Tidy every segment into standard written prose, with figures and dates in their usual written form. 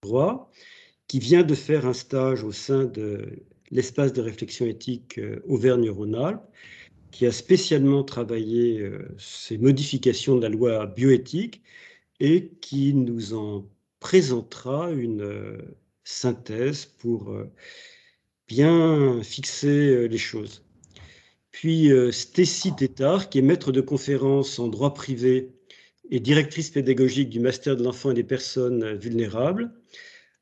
droit, qui vient de faire un stage au sein de l'espace de réflexion éthique Auvergne-Rhône-Alpes, qui a spécialement travaillé ces modifications de la loi bioéthique et qui nous en présentera une synthèse pour bien fixer les choses. Puis Stécie Tétard, qui est maître de conférences en droit privé et directrice pédagogique du Master de l'enfant et des personnes vulnérables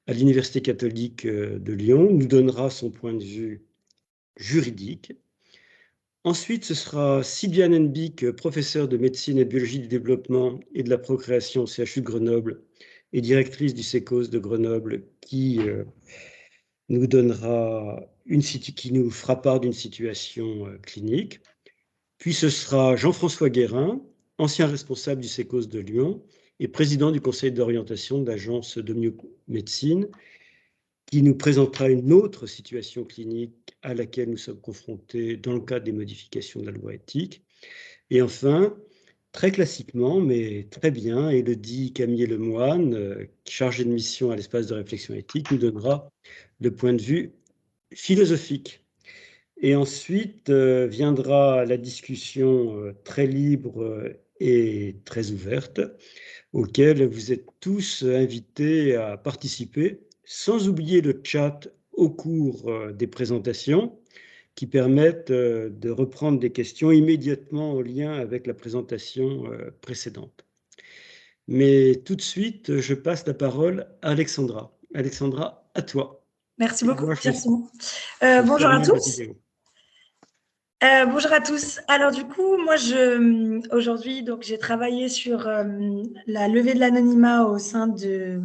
à l'Université catholique de Lyon, nous donnera son point de vue juridique. Ensuite, ce sera Sylviane Henbick, professeure de médecine et de biologie du développement et de la procréation au CHU de Grenoble et directrice du CECOS de Grenoble, qui qui nous fera part d'une situation clinique. Puis ce sera Jean-François Guérin, ancien responsable du CECOS de Lyon et président du conseil d'orientation de l'agence de biomédecine, qui nous présentera une autre situation clinique à laquelle nous sommes confrontés dans le cadre des modifications de la loi éthique. Et enfin, très classiquement, mais très bien, Élodie Camier-Lemoine, chargée de mission à l'espace de réflexion éthique, nous donnera le point de vue philosophique. Et ensuite viendra la discussion très libre et très ouverte, auquel vous êtes tous invités à participer, sans oublier le chat au cours des présentations, qui permettent de reprendre des questions immédiatement en lien avec la présentation précédente. Mais tout de suite, je passe la parole à Alexandra. Alexandra, à toi. Merci beaucoup, Pierre-Simon. Bonjour à tous. Bonjour à tous. Alors du coup, moi, aujourd'hui, donc j'ai travaillé sur la levée de l'anonymat au sein de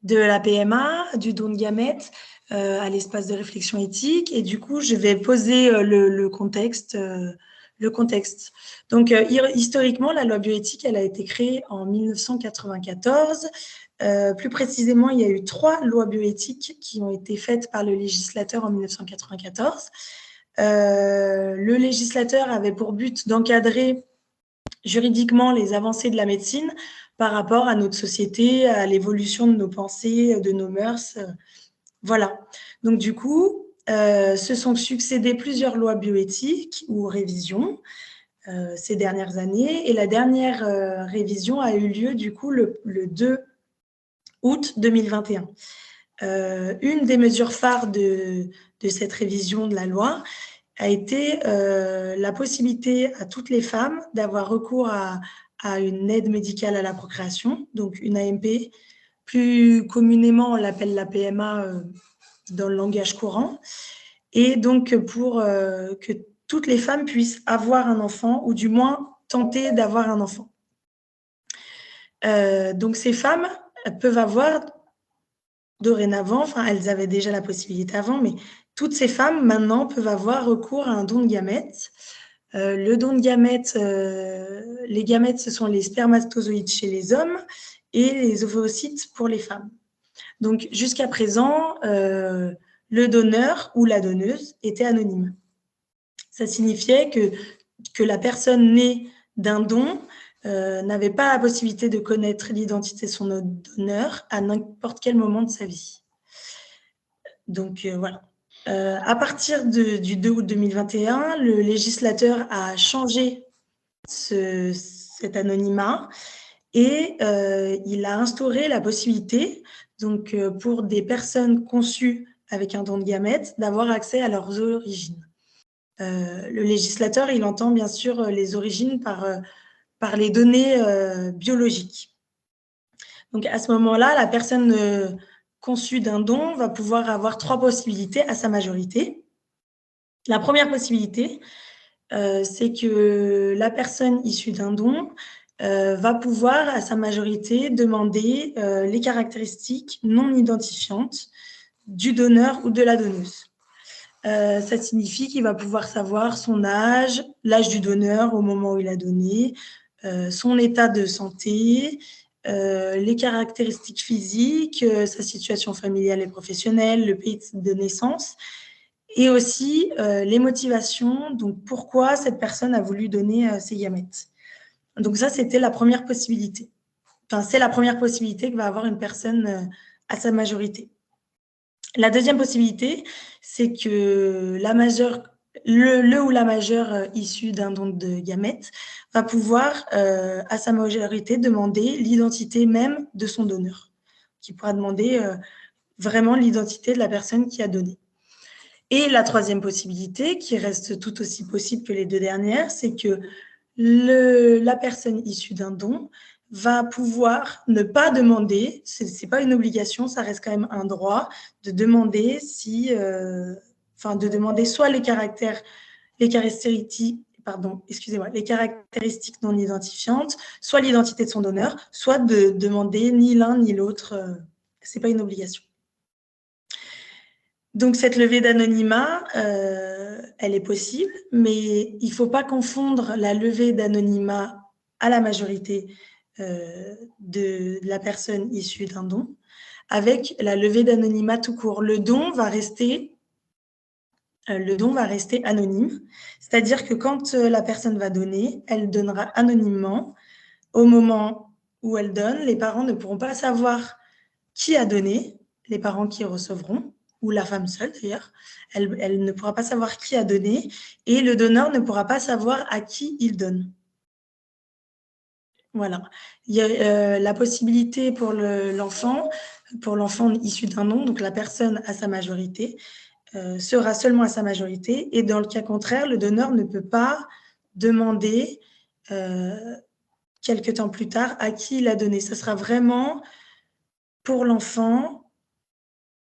la PMA, du don de gamètes, à l'espace de réflexion éthique. Et du coup, je vais poser le contexte. Donc, historiquement, la loi bioéthique, elle a été créée en 1994. Plus précisément, il y a eu 3 lois bioéthiques qui ont été faites par le législateur en 1994. Le législateur avait pour but d'encadrer juridiquement les avancées de la médecine par rapport à notre société, à l'évolution de nos pensées, de nos mœurs. Voilà. Donc, du coup, se sont succédées plusieurs lois bioéthiques ou révisions ces dernières années. Et la dernière révision a eu lieu, du coup, le 2 août 2021. Une des mesures phares de cette révision de la loi a été la possibilité à toutes les femmes d'avoir recours à une aide médicale à la procréation, donc une AMP. Plus communément, on l'appelle la PMA dans le langage courant. Et donc, pour que toutes les femmes puissent avoir un enfant, ou du moins tenter d'avoir un enfant. Donc, ces femmes peuvent avoir dorénavant, enfin, elles avaient déjà la possibilité avant, mais toutes ces femmes, maintenant, peuvent avoir recours à un don de gamètes. Le don de gamètes, les gamètes, ce sont les spermatozoïdes chez les hommes et les ovocytes pour les femmes. Donc, jusqu'à présent, le donneur ou la donneuse était anonyme. Ça signifiait que la personne née d'un don n'avait pas la possibilité de connaître l'identité de son donneur à n'importe quel moment de sa vie. Donc, voilà. À partir du 2 août 2021, le législateur a changé cet anonymat et il a instauré la possibilité, donc, pour des personnes conçues avec un don de gamètes, d'avoir accès à leurs origines. Le législateur, il entend bien sûr les origines par les données biologiques. Donc, à ce moment-là, la personne conçue d'un don va pouvoir avoir 3 possibilités à sa majorité. La première possibilité, c'est que la personne issue d'un don va pouvoir, à sa majorité, demander les caractéristiques non identifiantes du donneur ou de la donneuse. Ça signifie qu'il va pouvoir savoir son âge, l'âge du donneur au moment où il a donné, son état de santé, les caractéristiques physiques, sa situation familiale et professionnelle, le pays de naissance, et aussi les motivations, donc pourquoi cette personne a voulu donner ses gamètes. Donc ça, c'était la première possibilité c'est la première possibilité que va avoir une personne à sa majorité. La deuxième possibilité, c'est que le ou la majeure issue d'un don de gamètes va pouvoir, à sa majorité, demander l'identité même de son donneur, qui pourra demander vraiment l'identité de la personne qui a donné. Et la troisième possibilité, qui reste tout aussi possible que les deux dernières, c'est que la personne issue d'un don va pouvoir ne pas demander, ce n'est pas une obligation, ça reste quand même un droit, de demander de demander soit les caractéristiques non identifiantes, soit l'identité de son donneur, soit de demander ni l'un ni l'autre. Ce n'est pas une obligation. Donc, cette levée d'anonymat, elle est possible, mais il ne faut pas confondre la levée d'anonymat à la majorité de la personne issue d'un don avec la levée d'anonymat tout court. Le don va rester anonyme, c'est-à-dire que quand la personne va donner, elle donnera anonymement. Au moment où elle donne, les parents ne pourront pas savoir qui a donné, les parents qui recevront, ou la femme seule d'ailleurs, elle ne pourra pas savoir qui a donné et le donneur ne pourra pas savoir à qui il donne. Voilà. Il y a la possibilité pour l'enfant issu d'un don, donc la personne à sa majorité, sera seulement à sa majorité et dans le cas contraire, le donneur ne peut pas demander quelque temps plus tard à qui il a donné. Ce sera vraiment pour l'enfant,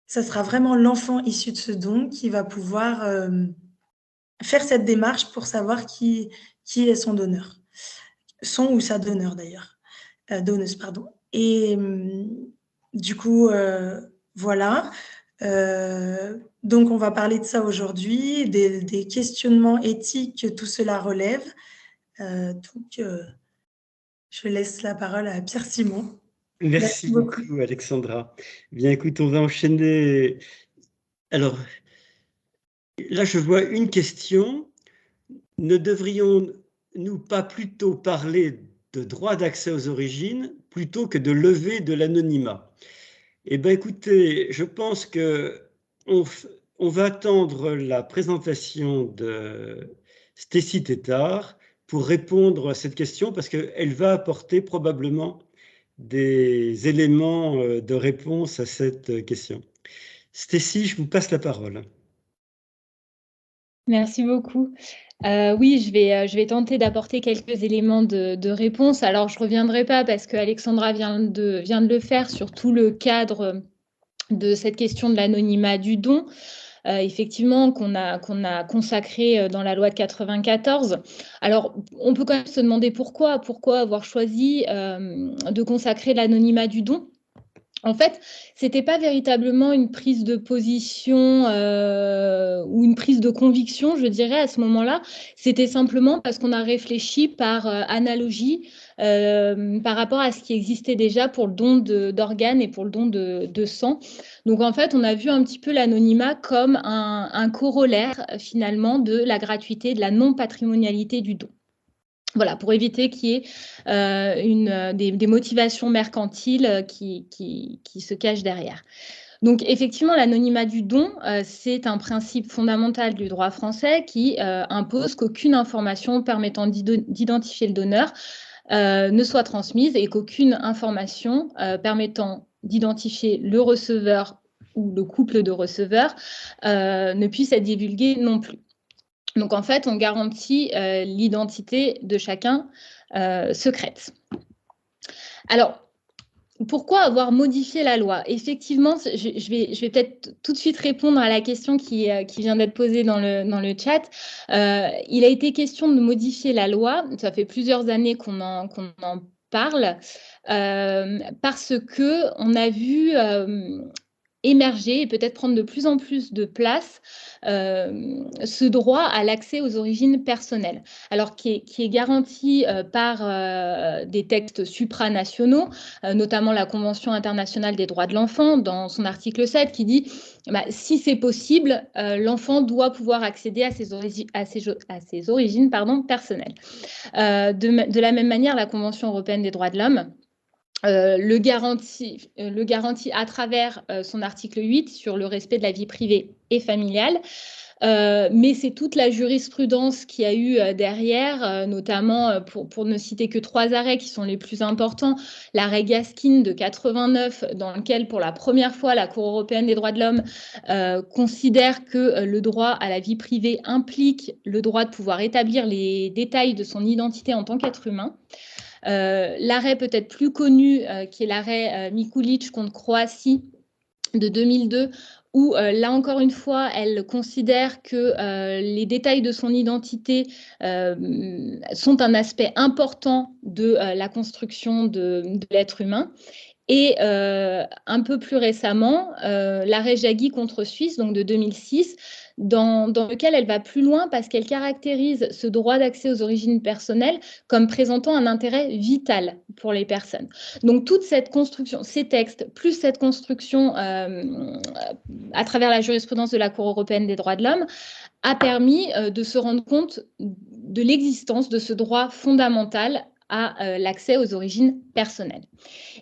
ça sera vraiment l'enfant issu de ce don qui va pouvoir faire cette démarche pour savoir qui est son donneur. Son ou sa donneur d'ailleurs. Donneuse, pardon. Et du coup, voilà. Donc, on va parler de ça aujourd'hui, des questionnements éthiques que tout cela relève. Je laisse la parole à Pierre Simon. Merci beaucoup, Alexandra. Bien, écoute, on va enchaîner. Alors, là, je vois une question. Ne devrions-nous pas plutôt parler de droit d'accès aux origines plutôt que de levée de l'anonymat? Eh bien, écoutez, je pense qu'on va attendre la présentation de Stécie Tétart pour répondre à cette question parce qu'elle va apporter probablement des éléments de réponse à cette question. Stécie, je vous passe la parole. Merci beaucoup. Oui, je vais tenter d'apporter quelques éléments de réponse. Alors, je ne reviendrai pas parce qu'Alexandra vient de le faire sur tout le cadre de cette question de l'anonymat du don. Effectivement, qu'on a consacré dans la loi de 94. Alors, on peut quand même se demander pourquoi avoir choisi de consacrer l'anonymat du don. En fait, ce n'était pas véritablement une prise de position ou une prise de conviction, je dirais, à ce moment-là. C'était simplement parce qu'on a réfléchi par analogie par rapport à ce qui existait déjà pour le don d'organes et pour le don de sang. Donc, en fait, on a vu un petit peu l'anonymat comme un corollaire, finalement, de la gratuité, de la non-patrimonialité du don. Voilà, pour éviter qu'il y ait des motivations mercantiles qui se cachent derrière. Donc, effectivement, l'anonymat du don, c'est un principe fondamental du droit français qui impose qu'aucune information permettant d'identifier le donneur ne soit transmise et qu'aucune information permettant d'identifier le receveur ou le couple de receveurs ne puisse être divulguée non plus. Donc, en fait, on garantit l'identité de chacun secrète. Alors, pourquoi avoir modifié la loi? Effectivement, je vais peut-être tout de suite répondre à la question qui vient d'être posée dans le chat. Il a été question de modifier la loi. Ça fait plusieurs années qu'on en parle parce qu'on a vu émerger et peut-être prendre de plus en plus de place ce droit à l'accès aux origines personnelles, alors qui est garanti par des textes supranationaux, notamment la Convention internationale des droits de l'enfant, dans son article 7, qui dit si c'est possible, l'enfant doit pouvoir accéder à ses origines personnelles. De la même manière, la Convention européenne des droits de l'homme le garantit à travers son article 8 sur le respect de la vie privée et familiale. Mais c'est toute la jurisprudence qu'il y a eu derrière, notamment pour ne citer que 3 arrêts qui sont les plus importants. L'arrêt Gaskin de 89, dans lequel pour la première fois la Cour européenne des droits de l'homme considère que le droit à la vie privée implique le droit de pouvoir établir les détails de son identité en tant qu'être humain. L'arrêt peut-être plus connu, qui est l'arrêt Mikulic contre Croatie de 2002, où là encore une fois, elle considère que les détails de son identité sont un aspect important de la construction de l'être humain. Et un peu plus récemment, l'arrêt Jaguy contre Suisse, donc de 2006, dans lequel elle va plus loin parce qu'elle caractérise ce droit d'accès aux origines personnelles comme présentant un intérêt vital pour les personnes. Donc toute cette construction, ces textes, plus cette construction à travers la jurisprudence de la Cour européenne des droits de l'homme, a permis de se rendre compte de l'existence de ce droit fondamental à l'accès aux origines personnelles.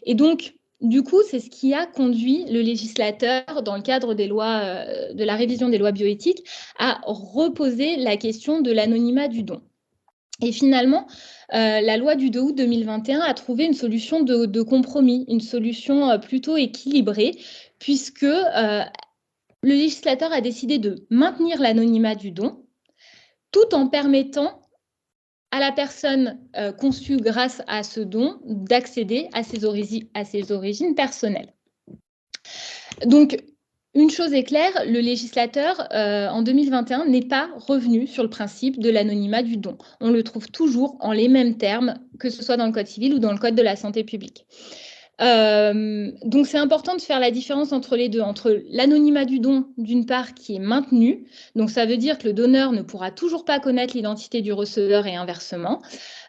Et donc, du coup, c'est ce qui a conduit le législateur, dans le cadre des lois, de la révision des lois bioéthiques, à reposer la question de l'anonymat du don. Et finalement, la loi du 2 août 2021 a trouvé une solution de compromis, une solution plutôt équilibrée, puisque le législateur a décidé de maintenir l'anonymat du don, tout en permettant à la personne conçue grâce à ce don d'accéder à ses origines personnelles. Donc, une chose est claire, le législateur, en 2021, n'est pas revenu sur le principe de l'anonymat du don. On le trouve toujours en les mêmes termes, que ce soit dans le Code civil ou dans le Code de la santé publique. Donc, c'est important de faire la différence entre les deux, entre l'anonymat du don, d'une part, qui est maintenu. Donc, ça veut dire que le donneur ne pourra toujours pas connaître l'identité du receveur et inversement.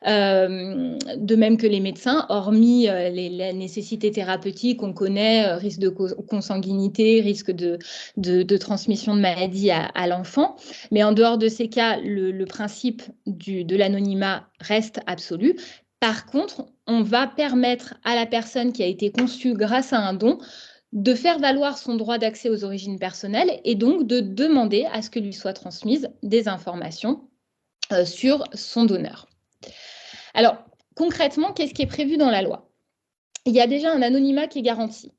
De même que les médecins, hormis les nécessités thérapeutiques, on connaît risque de consanguinité, risque de transmission de maladie à l'enfant. Mais en dehors de ces cas, le principe de l'anonymat reste absolu. Par contre, on va permettre à la personne qui a été conçue grâce à un don de faire valoir son droit d'accès aux origines personnelles et donc de demander à ce que lui soient transmises des informations sur son donneur. Alors, concrètement, qu'est-ce qui est prévu dans la loi ? Il y a déjà un anonymat qui est garanti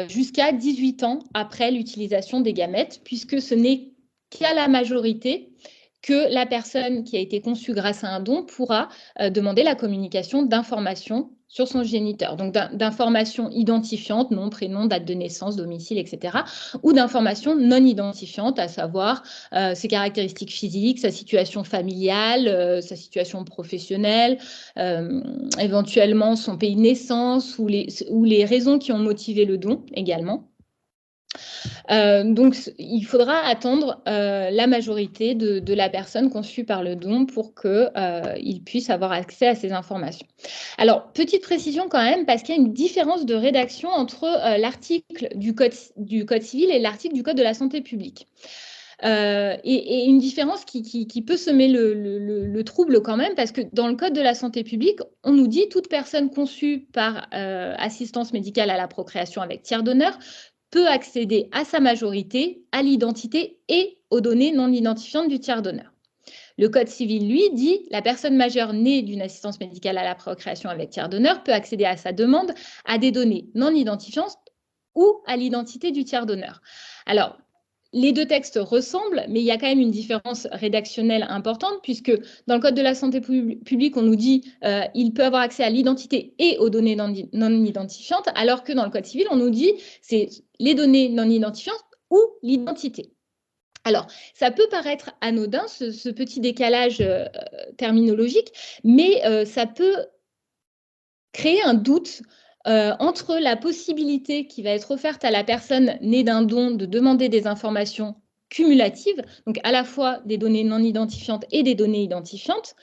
jusqu'à 18 ans après l'utilisation des gamètes, puisque ce n'est qu'à la majorité que la personne qui a été conçue grâce à un don pourra demander la communication d'informations sur son géniteur, donc d'informations identifiantes, nom, prénom, date de naissance, domicile, etc., ou d'informations non identifiantes, à savoir ses caractéristiques physiques, sa situation familiale, sa situation professionnelle, éventuellement son pays de naissance ou les raisons qui ont motivé le don également. Donc, il faudra attendre la majorité de la personne conçue par le don pour qu'il puisse avoir accès à ces informations. Alors, petite précision quand même, parce qu'il y a une différence de rédaction entre l'article du Code civil et l'article du Code de la santé publique. Et une différence qui peut semer le trouble quand même, parce que dans le Code de la santé publique, on nous dit toute personne conçue par assistance médicale à la procréation avec tiers donneur peut accéder à sa majorité, à l'identité et aux données non identifiantes du tiers donneur. Le Code civil, lui, dit la personne majeure née d'une assistance médicale à la procréation avec tiers donneur peut accéder à sa demande à des données non identifiantes ou à l'identité du tiers donneur. Alors, les deux textes ressemblent, mais il y a quand même une différence rédactionnelle importante, puisque dans le Code de la santé publique, on nous dit il peut avoir accès à l'identité et aux données non identifiantes, alors que dans le Code civil, on nous dit c'est les données non identifiantes ou l'identité. Alors, ça peut paraître anodin, ce petit décalage terminologique, mais ça peut créer un doute entre la possibilité qui va être offerte à la personne née d'un don de demander des informations cumulatives, donc à la fois des données non identifiantes et des données identifiantes,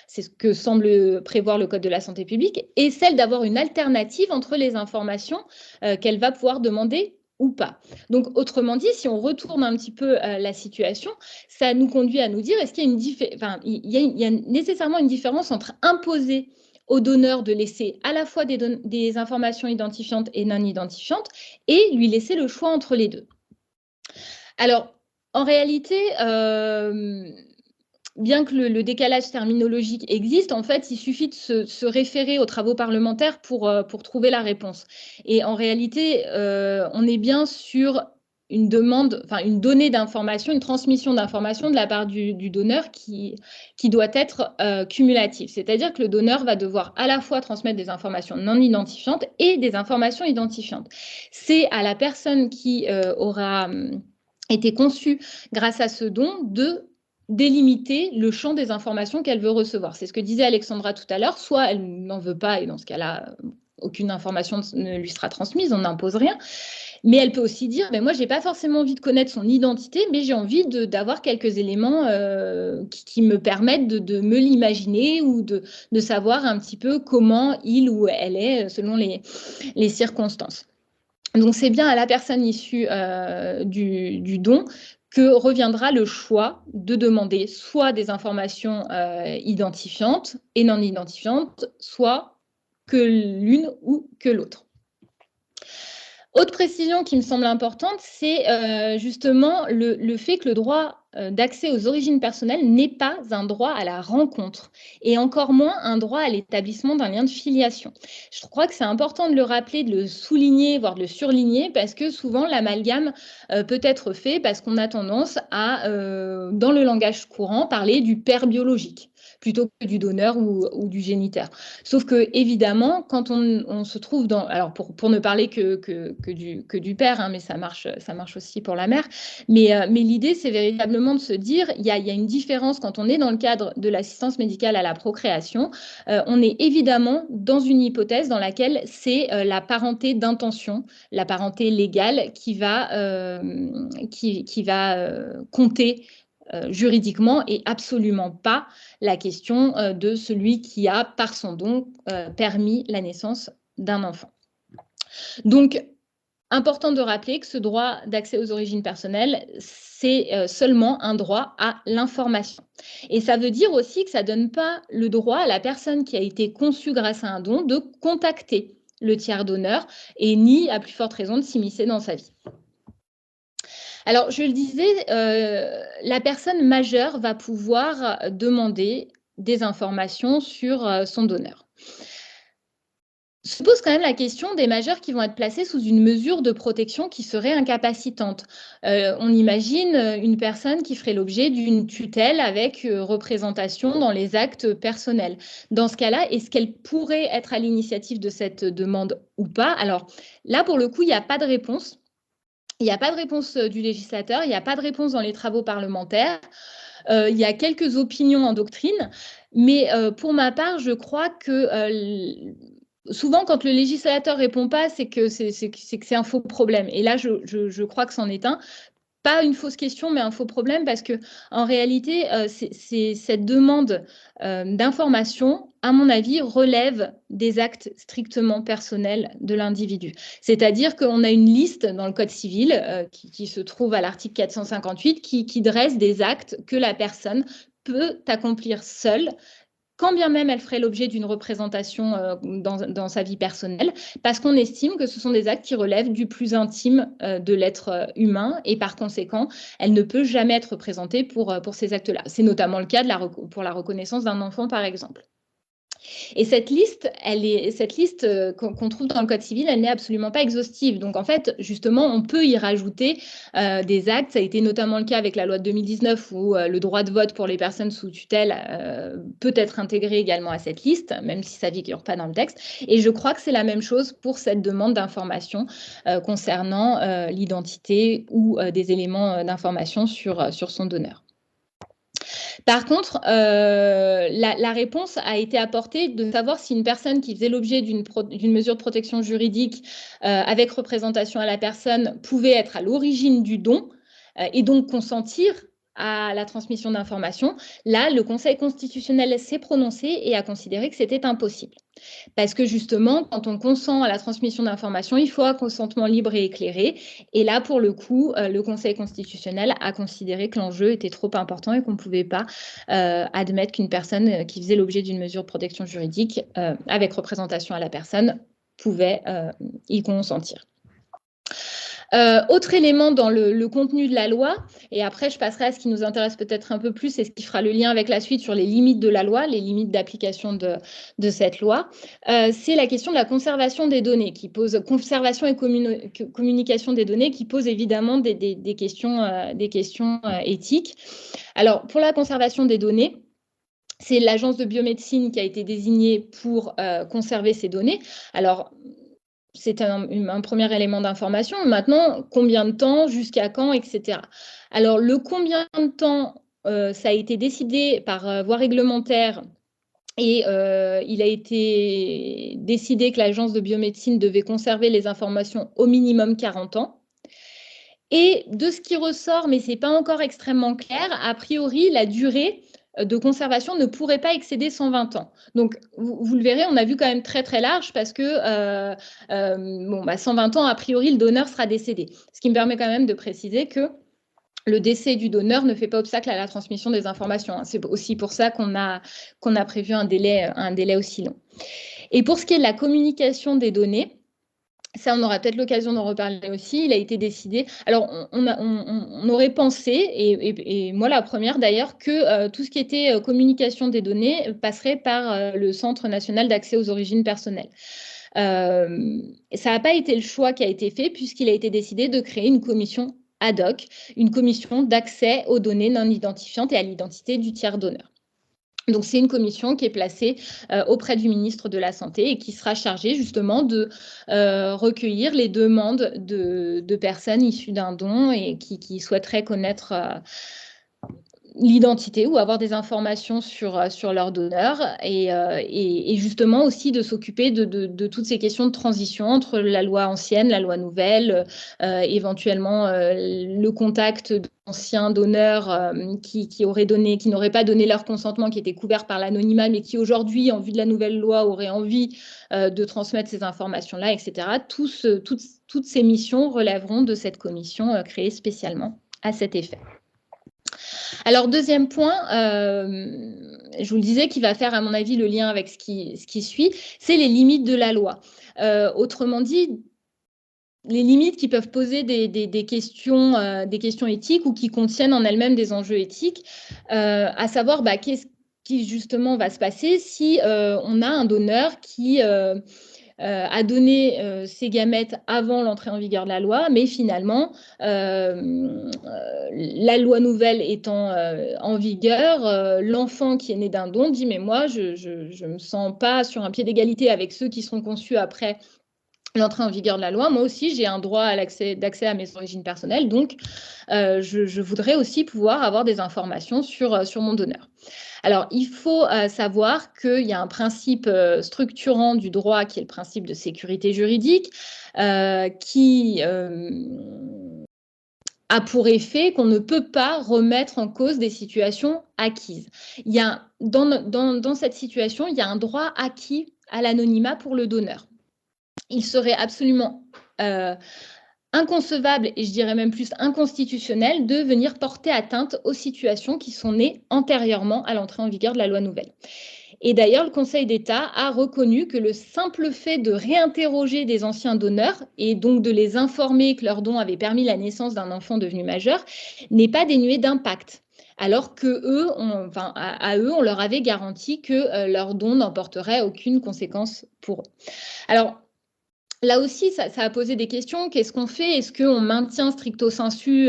c'est ce que semble prévoir le Code de la santé publique, et celle d'avoir une alternative entre les informations qu'elle va pouvoir demander ou pas. Donc, autrement dit, si on retourne un petit peu la situation, ça nous conduit à nous dire, est-ce qu'il y a il y a nécessairement une différence entre imposer au donneur de laisser à la fois des informations identifiantes et non identifiantes et lui laisser le choix entre les deux. Alors, en réalité, bien que le décalage terminologique existe, en fait, il suffit de se référer aux travaux parlementaires pour trouver la réponse. Et en réalité, on est bien sur une demande, enfin une donnée d'information, une transmission d'information de la part du donneur qui doit être cumulative. C'est-à-dire que le donneur va devoir à la fois transmettre des informations non identifiantes et des informations identifiantes. C'est à la personne qui aura été conçue grâce à ce don de délimiter le champ des informations qu'elle veut recevoir. C'est ce que disait Alexandra tout à l'heure. Soit elle n'en veut pas et dans ce cas-là, aucune information ne lui sera transmise, on n'impose rien. Mais elle peut aussi dire, mais moi, je n'ai pas forcément envie de connaître son identité, mais j'ai envie d'avoir quelques éléments qui me permettent de me l'imaginer ou de savoir un petit peu comment il ou elle est selon les circonstances. Donc, c'est bien à la personne issue du don que reviendra le choix de demander soit des informations identifiantes et non identifiantes, soit que l'une ou que l'autre. Autre précision qui me semble importante, c'est justement le fait que le droit d'accès aux origines personnelles n'est pas un droit à la rencontre et encore moins un droit à l'établissement d'un lien de filiation. Je crois que c'est important de le rappeler, de le souligner, voire de le surligner, parce que souvent l'amalgame peut être fait parce qu'on a tendance à, dans le langage courant, parler du père biologique plutôt que du donneur ou du géniteur. Sauf que, évidemment, quand on se trouve dans... Alors, pour ne parler que du père, hein, mais ça marche aussi pour la mère. Mais l'idée, c'est véritablement de se dire, il y a une différence quand on est dans le cadre de l'assistance médicale à la procréation. On est évidemment dans une hypothèse dans laquelle c'est la parenté d'intention, la parenté légale qui va compter juridiquement et absolument pas la question de celui qui a, par son don, permis la naissance d'un enfant. Donc, important de rappeler que ce droit d'accès aux origines personnelles, c'est seulement un droit à l'information. Et ça veut dire aussi que ça ne donne pas le droit à la personne qui a été conçue grâce à un don de contacter le tiers donneur et ni, à plus forte raison, de s'immiscer dans sa vie. Alors, je le disais, la personne majeure va pouvoir demander des informations sur son donneur. Se pose quand même la question des majeurs qui vont être placés sous une mesure de protection qui serait incapacitante. On imagine une personne qui ferait l'objet d'une tutelle avec représentation dans les actes personnels. Dans ce cas-là, est-ce qu'elle pourrait être à l'initiative de cette demande ou pas? Alors là, pour le coup, il n'y a pas de réponse. Il n'y a pas de réponse du législateur, il n'y a pas de réponse dans les travaux parlementaires. Il y a quelques opinions en doctrine, mais pour ma part, je crois que souvent, quand le législateur ne répond pas, c'est que c'est un faux problème. Et là, je crois que c'en est un. Pas une fausse question, mais un faux problème parce que en réalité, cette demande d'information, à mon avis, relève des actes strictement personnels de l'individu. C'est-à-dire qu'on a une liste dans le Code civil qui se trouve à l'article 458 qui dresse des actes que la personne peut accomplir seule, quand bien même elle ferait l'objet d'une représentation dans sa vie personnelle, parce qu'on estime que ce sont des actes qui relèvent du plus intime de l'être humain et par conséquent, elle ne peut jamais être représentée pour ces actes-là. C'est notamment le cas pour la reconnaissance d'un enfant, par exemple. Et cette liste qu'on trouve dans le Code civil, elle n'est absolument pas exhaustive. Donc, en fait, justement, on peut y rajouter des actes. Ça a été notamment le cas avec la loi de 2019 où le droit de vote pour les personnes sous tutelle peut être intégré également à cette liste, même si ça ne figure pas dans le texte. Et je crois que c'est la même chose pour cette demande d'information concernant l'identité ou des éléments d'information sur son donneur. Par contre, la réponse a été apportée de savoir si une personne qui faisait l'objet d'une mesure de protection juridique avec représentation à la personne pouvait être à l'origine du don et donc consentir à la transmission d'informations, là, le Conseil constitutionnel s'est prononcé et a considéré que c'était impossible. Parce que justement, quand on consent à la transmission d'informations, il faut un consentement libre et éclairé. Et là, pour le coup, le Conseil constitutionnel a considéré que l'enjeu était trop important et qu'on ne pouvait pas admettre qu'une personne qui faisait l'objet d'une mesure de protection juridique avec représentation à la personne pouvait y consentir. Autre élément dans le contenu de la loi, et après je passerai à ce qui nous intéresse peut-être un peu plus et ce qui fera le lien avec la suite sur les limites de la loi, les limites d'application de cette loi, c'est la question de la conservation des données, qui pose conservation et communication des données, qui pose évidemment des questions éthiques. Alors pour la conservation des données, c'est l'agence de biomédecine qui a été désignée pour conserver ces données. Alors, c'est un premier élément d'information. Maintenant, combien de temps, jusqu'à quand, etc. Alors, le combien de temps, ça a été décidé par voie réglementaire et il a été décidé que l'agence de biomédecine devait conserver les informations au minimum 40 ans. Et de ce qui ressort, mais ce n'est pas encore extrêmement clair, a priori, la durée de conservation ne pourrait pas excéder 120 ans. Donc, vous le verrez, on a vu quand même très, très large parce que 120 ans, a priori, le donneur sera décédé. Ce qui me permet quand même de préciser que le décès du donneur ne fait pas obstacle à la transmission des informations. C'est aussi pour ça qu'on a prévu un délai aussi long. Et pour ce qui est de la communication des données, ça, on aura peut-être l'occasion d'en reparler aussi. Il a été décidé. Alors, on aurait pensé, et moi la première d'ailleurs, que tout ce qui était communication des données passerait par le Centre national d'accès aux origines personnelles. Ça n'a pas été le choix qui a été fait, puisqu'il a été décidé de créer une commission ad hoc, une commission d'accès aux données non identifiantes et à l'identité du tiers donneur. Donc, c'est une commission qui est placée auprès du ministre de la Santé et qui sera chargée justement de recueillir les demandes de personnes issues d'un don et qui souhaiteraient connaître l'identité ou avoir des informations sur leur donneur et justement aussi de s'occuper de toutes ces questions de transition entre la loi ancienne, la loi nouvelle, éventuellement le contact d'anciens donneurs qui n'auraient pas donné leur consentement, qui étaient couverts par l'anonymat, mais qui aujourd'hui, en vue de la nouvelle loi, auraient envie de transmettre ces informations-là, etc. Toutes ces missions relèveront de cette commission créée spécialement à cet effet. Alors, deuxième point, je vous le disais, qui va faire, à mon avis, le lien avec ce qui suit, c'est les limites de la loi. Autrement dit, les limites qui peuvent poser des questions éthiques ou qui contiennent en elles-mêmes des enjeux éthiques, à savoir qu'est-ce qui justement va se passer si on a un donneur qui a donné ses gamètes avant l'entrée en vigueur de la loi, mais finalement, la loi nouvelle étant en vigueur, l'enfant qui est né d'un don dit « mais moi, je ne me sens pas sur un pied d'égalité avec ceux qui seront conçus après l'entrée en vigueur de la loi. Moi aussi, j'ai un droit d'accès à mes origines personnelles, donc je voudrais aussi pouvoir avoir des informations sur mon donneur. » Alors, il faut savoir qu'il y a un principe structurant du droit qui est le principe de sécurité juridique qui a pour effet qu'on ne peut pas remettre en cause des situations acquises. Il y a, dans cette situation, il y a un droit acquis à l'anonymat pour le donneur. Il serait absolument inconcevable, et je dirais même plus inconstitutionnel, de venir porter atteinte aux situations qui sont nées antérieurement à l'entrée en vigueur de la loi nouvelle. Et d'ailleurs, le Conseil d'État a reconnu que le simple fait de réinterroger des anciens donneurs et donc de les informer que leur don avait permis la naissance d'un enfant devenu majeur n'est pas dénué d'impact. Alors à eux, on leur avait garanti que leur don n'emporterait aucune conséquence pour eux. Alors, là aussi, ça a posé des questions. Qu'est-ce qu'on fait? Est-ce qu'on maintient stricto sensu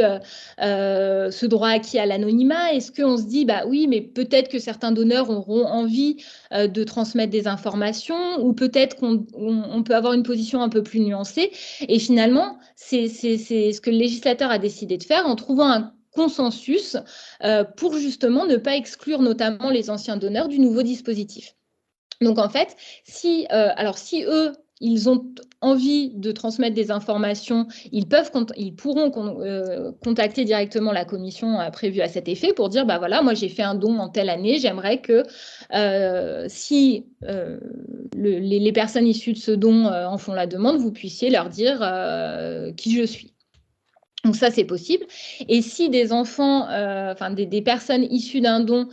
ce droit acquis à l'anonymat? Est-ce qu'on se dit, oui, mais peut-être que certains donneurs auront envie de transmettre des informations ou peut-être qu'on peut avoir une position un peu plus nuancée? Et finalement, c'est ce que le législateur a décidé de faire en trouvant un consensus pour justement ne pas exclure notamment les anciens donneurs du nouveau dispositif. Donc, en fait, si eux, ils ont envie de transmettre des informations, ils pourront contacter directement la commission prévue à cet effet pour dire, bah voilà, moi j'ai fait un don en telle année, j'aimerais que si les personnes issues de ce don en font la demande, vous puissiez leur dire qui je suis. Donc ça, c'est possible. Et si des enfants, des personnes issues d'un don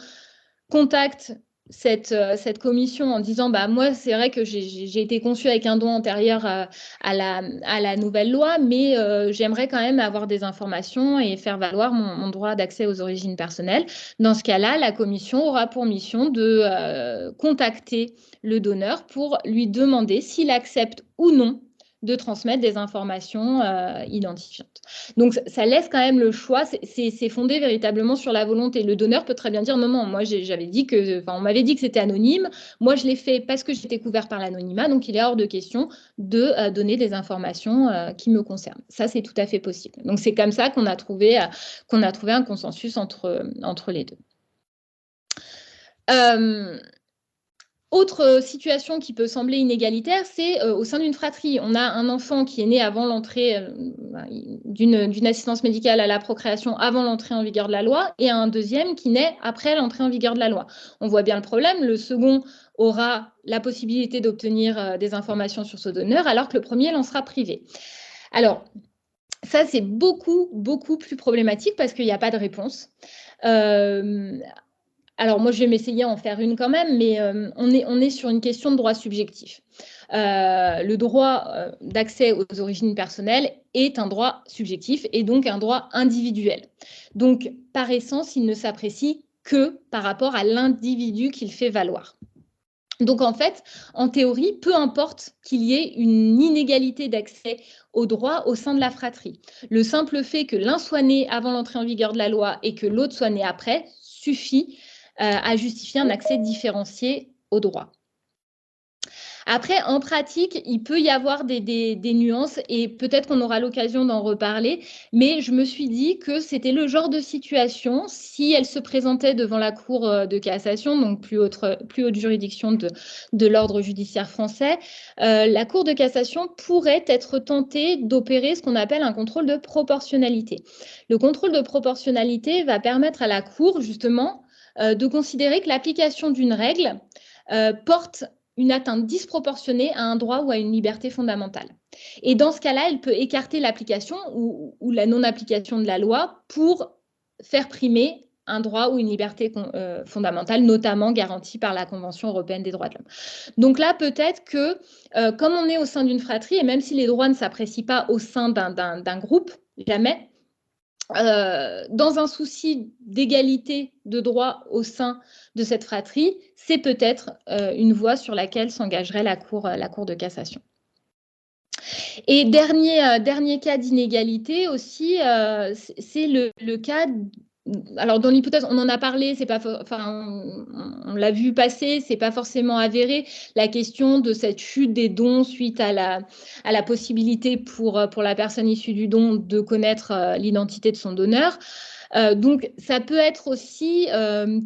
contactent cette commission en disant bah moi c'est vrai que j'ai été conçue avec un don antérieur à la nouvelle loi, mais j'aimerais quand même avoir des informations et faire valoir mon droit d'accès aux origines personnelles. Dans ce cas-là, la commission aura pour mission de contacter le donneur pour lui demander s'il accepte ou non de transmettre des informations identifiantes. Donc, ça laisse quand même le choix. C'est fondé véritablement sur la volonté. Le donneur peut très bien dire non, moi, j'avais dit on m'avait dit que c'était anonyme. Moi, je l'ai fait parce que j'étais couvert par l'anonymat. Donc, il est hors de question de donner des informations qui me concernent. Ça, c'est tout à fait possible. Donc, c'est comme ça qu'on a trouvé un consensus entre les deux. Autre situation qui peut sembler inégalitaire, c'est au sein d'une fratrie. On a un enfant qui est né avant l'entrée d'une assistance médicale à la procréation, avant l'entrée en vigueur de la loi, et un deuxième qui naît après l'entrée en vigueur de la loi. On voit bien le problème. Le second aura la possibilité d'obtenir des informations sur ce donneur, alors que le premier l'en sera privé. Alors, ça, c'est beaucoup, beaucoup plus problématique parce qu'il n'y a pas de réponse. Alors, moi, je vais m'essayer à en faire une quand même, mais on est sur une question de droit subjectif. Le droit d'accès aux origines personnelles est un droit subjectif et donc un droit individuel. Donc, par essence, il ne s'apprécie que par rapport à l'individu qu'il fait valoir. Donc, en fait, en théorie, peu importe qu'il y ait une inégalité d'accès aux droits au sein de la fratrie. Le simple fait que l'un soit né avant l'entrée en vigueur de la loi et que l'autre soit né après suffit à justifier un accès différencié aux droits. Après, en pratique, il peut y avoir des nuances et peut-être qu'on aura l'occasion d'en reparler, mais je me suis dit que c'était le genre de situation, si elle se présentait devant la Cour de cassation, donc plus haute juridiction de l'ordre judiciaire français, la Cour de cassation pourrait être tentée d'opérer ce qu'on appelle un contrôle de proportionnalité. Le contrôle de proportionnalité va permettre à la Cour, justement, de considérer que l'application d'une règle porte une atteinte disproportionnée à un droit ou à une liberté fondamentale. Et dans ce cas-là, elle peut écarter l'application ou la non-application de la loi pour faire primer un droit ou une liberté fondamentale, notamment garantie par la Convention européenne des droits de l'homme. Donc là, peut-être que, comme on est au sein d'une fratrie, et même si les droits ne s'apprécient pas au sein d'un groupe, jamais, dans un souci d'égalité de droits au sein de cette fratrie, c'est peut-être une voie sur laquelle s'engagerait la Cour de cassation. Et dernier cas d'inégalité aussi, c'est le cas. Alors, dans l'hypothèse, on en a parlé, on l'a vu passer, c'est pas forcément avéré, la question de cette chute des dons suite à la possibilité pour la personne issue du don de connaître l'identité de son donneur. Donc, ça peut être aussi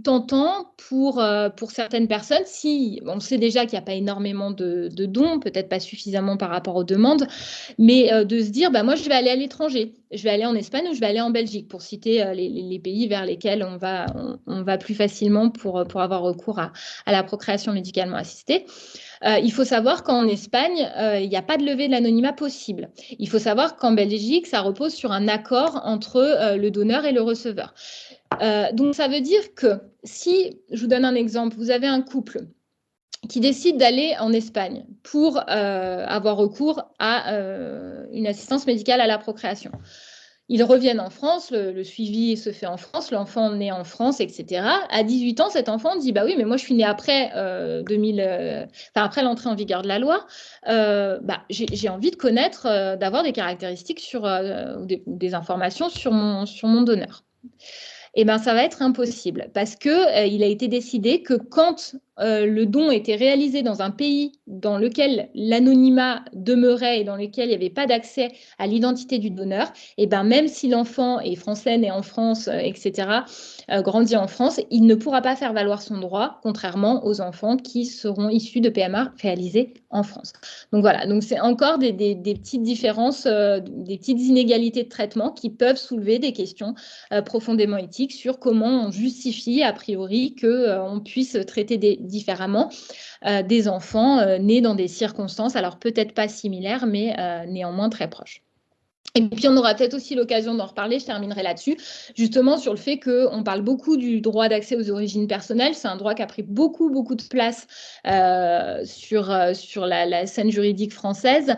tentant pour certaines personnes, si on sait déjà qu'il n'y a pas énormément de dons, peut-être pas suffisamment par rapport aux demandes, mais de se dire, moi, je vais aller à l'étranger, je vais aller en Espagne ou je vais aller en Belgique, pour citer les pays vers lesquels on va plus facilement pour avoir recours à la procréation médicalement assistée. Il faut savoir qu'en Espagne, il n'y a pas de levée de l'anonymat possible. Il faut savoir qu'en Belgique, ça repose sur un accord entre le donneur et le receveur. Donc, ça veut dire que si, je vous donne un exemple, vous avez un couple qui décide d'aller en Espagne pour avoir recours à une assistance médicale à la procréation. Ils reviennent en France, le suivi se fait en France, l'enfant naît en France, etc. À 18 ans, cet enfant dit « oui, mais moi, je suis né après, après l'entrée en vigueur de la loi. J'ai envie de connaître, d'avoir des caractéristiques ou des informations sur mon donneur. » Ça va être impossible parce qu'il a été décidé que quand le don était réalisé dans un pays dans lequel l'anonymat demeurait et dans lequel il n'y avait pas d'accès à l'identité du donneur, et ben même si l'enfant est français, né en France, etc., grandit en France, il ne pourra pas faire valoir son droit, contrairement aux enfants qui seront issus de PMA réalisés en France. Donc voilà, donc c'est encore des petites différences, des petites inégalités de traitement qui peuvent soulever des questions profondément éthiques sur comment on justifie a priori qu'on puisse traiter différemment des enfants nés dans des circonstances, alors peut-être pas similaires, mais néanmoins très proches. Et puis, on aura peut-être aussi l'occasion d'en reparler, je terminerai là-dessus, justement sur le fait qu'on parle beaucoup du droit d'accès aux origines personnelles. C'est un droit qui a pris beaucoup de place sur la scène juridique française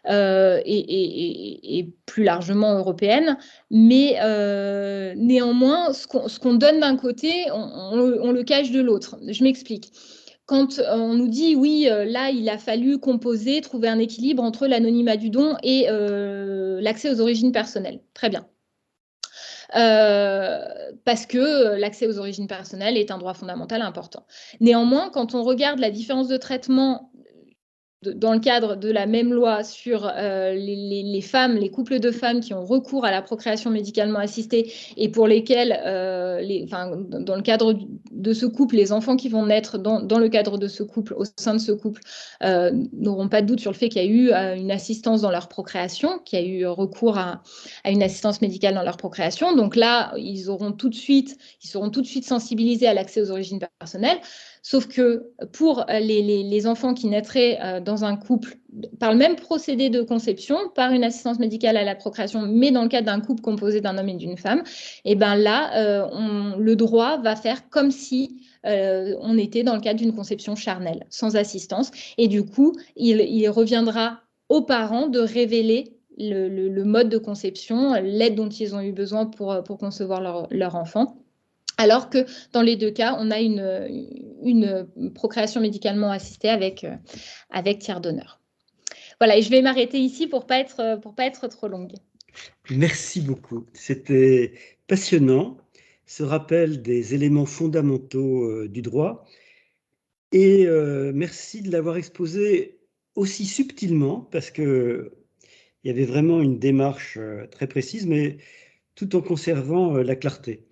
et plus largement européenne. Mais néanmoins, ce qu'on donne d'un côté, on le cache de l'autre. Je m'explique. Quand on nous dit, oui, là, il a fallu composer, trouver un équilibre entre l'anonymat du don et l'accès aux origines personnelles. Très bien. Parce que l'accès aux origines personnelles est un droit fondamental important. Néanmoins, quand on regarde la différence de traitement dans le cadre de la même loi sur les femmes, les couples de femmes qui ont recours à la procréation médicalement assistée et pour lesquels, dans le cadre de ce couple, les enfants qui vont naître dans le cadre de ce couple, au sein de ce couple, n'auront pas de doute sur le fait qu'il y a eu une assistance dans leur procréation, qu'il y a eu recours à une assistance médicale dans leur procréation. Donc là, ils seront tout de suite sensibilisés à l'accès aux origines personnelles. Sauf que pour les enfants qui naîtraient dans un couple par le même procédé de conception, par une assistance médicale à la procréation, mais dans le cadre d'un couple composé d'un homme et d'une femme, et ben là, le droit va faire comme si on était dans le cadre d'une conception charnelle, sans assistance. Et du coup, il reviendra aux parents de révéler le mode de conception, l'aide dont ils ont eu besoin pour concevoir leur enfant. Alors que dans les deux cas, on a une procréation médicalement assistée avec tiers donneur. Voilà, et je vais m'arrêter ici pour pas être trop longue. Merci beaucoup. C'était passionnant, ce rappel des éléments fondamentaux du droit. Et merci de l'avoir exposé aussi subtilement, parce qu'il y avait vraiment une démarche très précise, mais tout en conservant la clarté.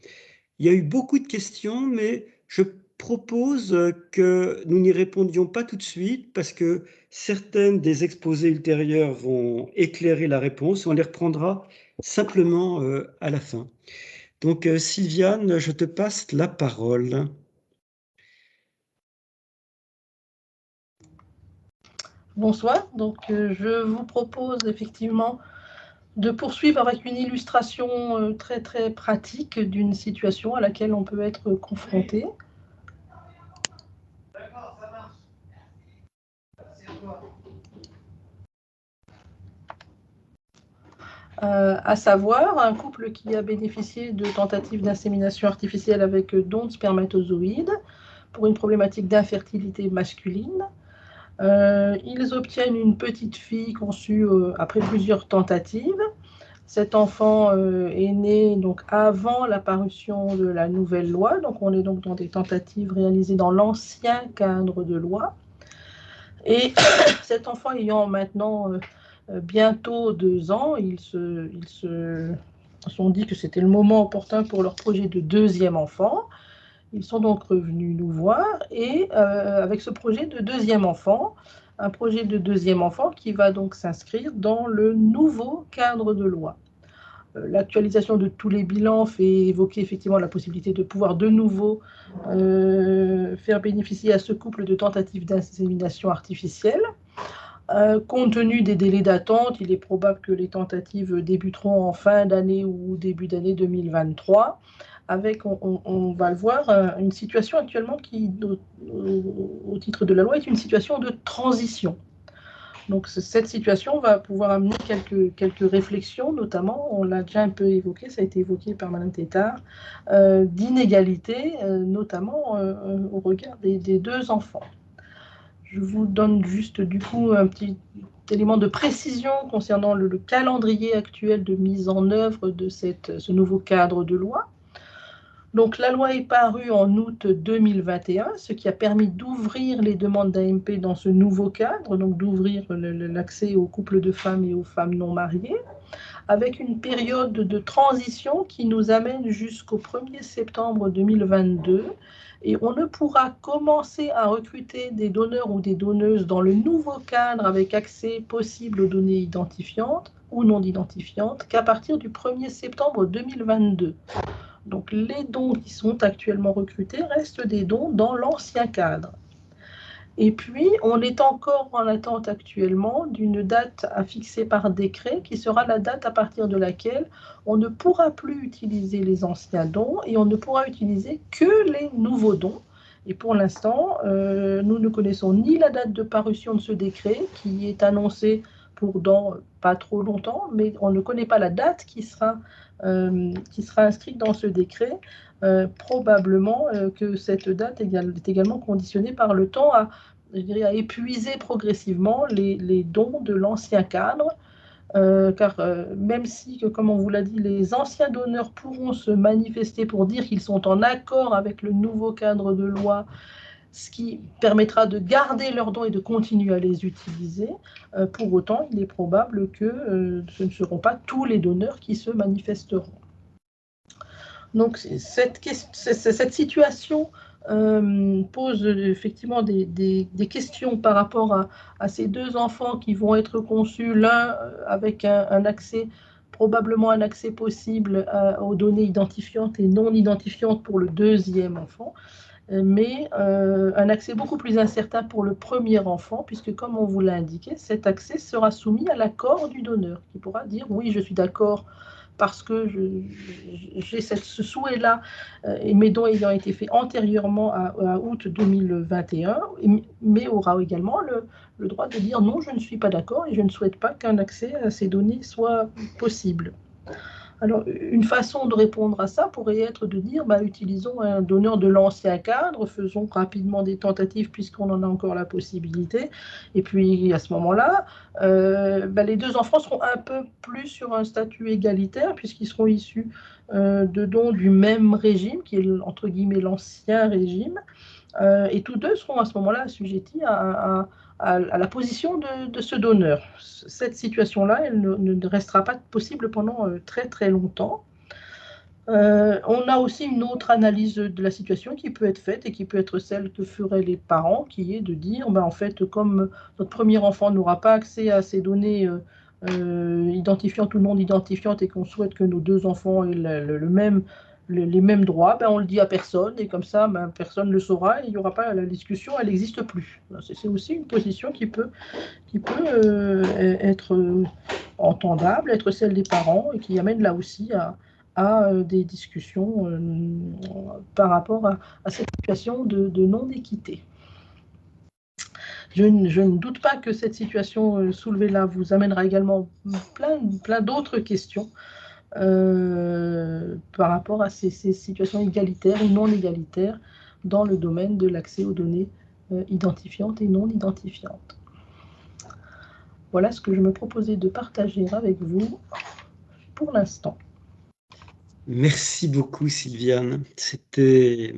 Il y a eu beaucoup de questions, mais je propose que nous n'y répondions pas tout de suite parce que certaines des exposés ultérieurs vont éclairer la réponse et on les reprendra simplement à la fin. Donc, Sylviane, je te passe la parole. Bonsoir, donc je vous propose effectivement de poursuivre avec une illustration très très pratique d'une situation à laquelle on peut être confronté. D'accord, ça marche. À savoir un couple qui a bénéficié de tentatives d'insémination artificielle avec don de spermatozoïdes pour une problématique d'infertilité masculine. Ils obtiennent une petite fille conçue après plusieurs tentatives. Cet enfant est né donc avant la parution de la nouvelle loi, donc on est donc dans des tentatives réalisées dans l'ancien cadre de loi. Et cet enfant ayant maintenant bientôt 2 ans, ils se sont dit que c'était le moment opportun pour leur projet de deuxième enfant. Ils sont donc revenus nous voir et avec ce projet de deuxième enfant, un projet de deuxième enfant qui va donc s'inscrire dans le nouveau cadre de loi. L'actualisation de tous les bilans fait évoquer effectivement la possibilité de pouvoir de nouveau faire bénéficier à ce couple de tentatives d'insémination artificielle. Compte tenu des délais d'attente, il est probable que les tentatives débuteront en fin d'année ou début d'année 2023, avec, on va le voir, une situation actuellement qui, au titre de la loi, est une situation de transition. Donc cette situation va pouvoir amener quelques réflexions, notamment, on l'a déjà un peu évoqué, ça a été évoqué par Madame Tétart, d'inégalité, notamment au regard des 2 enfants. Je vous donne juste du coup un petit élément de précision concernant le calendrier actuel de mise en œuvre de ce nouveau cadre de loi. Donc, la loi est parue en août 2021, ce qui a permis d'ouvrir les demandes d'AMP dans ce nouveau cadre, donc d'ouvrir l'accès aux couples de femmes et aux femmes non mariées, avec une période de transition qui nous amène jusqu'au 1er septembre 2022. Et on ne pourra commencer à recruter des donneurs ou des donneuses dans le nouveau cadre avec accès possible aux données identifiantes ou non identifiantes qu'à partir du 1er septembre 2022. Donc les dons qui sont actuellement recrutés restent des dons dans l'ancien cadre. Et puis, on est encore en attente actuellement d'une date à fixer par décret qui sera la date à partir de laquelle on ne pourra plus utiliser les anciens dons et on ne pourra utiliser que les nouveaux dons. Et pour l'instant, nous ne connaissons ni la date de parution de ce décret qui est annoncé pour dans pas trop longtemps, mais on ne connaît pas la date qui sera inscrite dans ce décret. Probablement que cette date est également conditionnée par le temps à épuiser progressivement les dons de l'ancien cadre, car même si, comme on vous l'a dit, les anciens donneurs pourront se manifester pour dire qu'ils sont en accord avec le nouveau cadre de loi, ce qui permettra de garder leurs dons et de continuer à les utiliser, pour autant, il est probable que ce ne seront pas tous les donneurs qui se manifesteront. Donc, cette situation pose effectivement des questions par rapport à ces deux enfants qui vont être conçus, l'un avec un accès, probablement un accès possible aux données identifiantes et non identifiantes pour le deuxième enfant, mais un accès beaucoup plus incertain pour le premier enfant, puisque comme on vous l'a indiqué, cet accès sera soumis à l'accord du donneur, qui pourra dire « oui, je suis d'accord » parce que j'ai ce souhait-là, et mes dons ayant été faits antérieurement à août 2021, mais aura également le droit de dire non, je ne suis pas d'accord et je ne souhaite pas qu'un accès à ces données soit possible. Alors, une façon de répondre à ça pourrait être de dire, utilisons un donneur de l'ancien cadre, faisons rapidement des tentatives puisqu'on en a encore la possibilité. Et puis, à ce moment-là, les deux enfants seront un peu plus sur un statut égalitaire puisqu'ils seront issus de dons du même régime, qui est, entre guillemets, l'ancien régime. Et tous deux seront à ce moment-là assujettis à la position de ce donneur. Cette situation-là, elle ne restera pas possible pendant très très longtemps. On a aussi une autre analyse de la situation qui peut être faite et qui peut être celle que feraient les parents, qui est de dire, en fait, comme notre premier enfant n'aura pas accès à ces données identifiantes ou non identifiantes et qu'on souhaite que nos deux enfants aient les mêmes droits, on le dit à personne et comme ça, personne ne le saura et il n'y aura pas la discussion, elle n'existe plus. C'est aussi une position qui peut être entendable, être celle des parents et qui amène là aussi à des discussions par rapport à cette situation de non-équité. Je ne doute pas que cette situation soulevée là vous amènera également plein d'autres questions par rapport à ces situations égalitaires ou non égalitaires dans le domaine de l'accès aux données identifiantes et non identifiantes. Voilà ce que je me proposais de partager avec vous pour l'instant. Merci beaucoup, Sylviane. C'était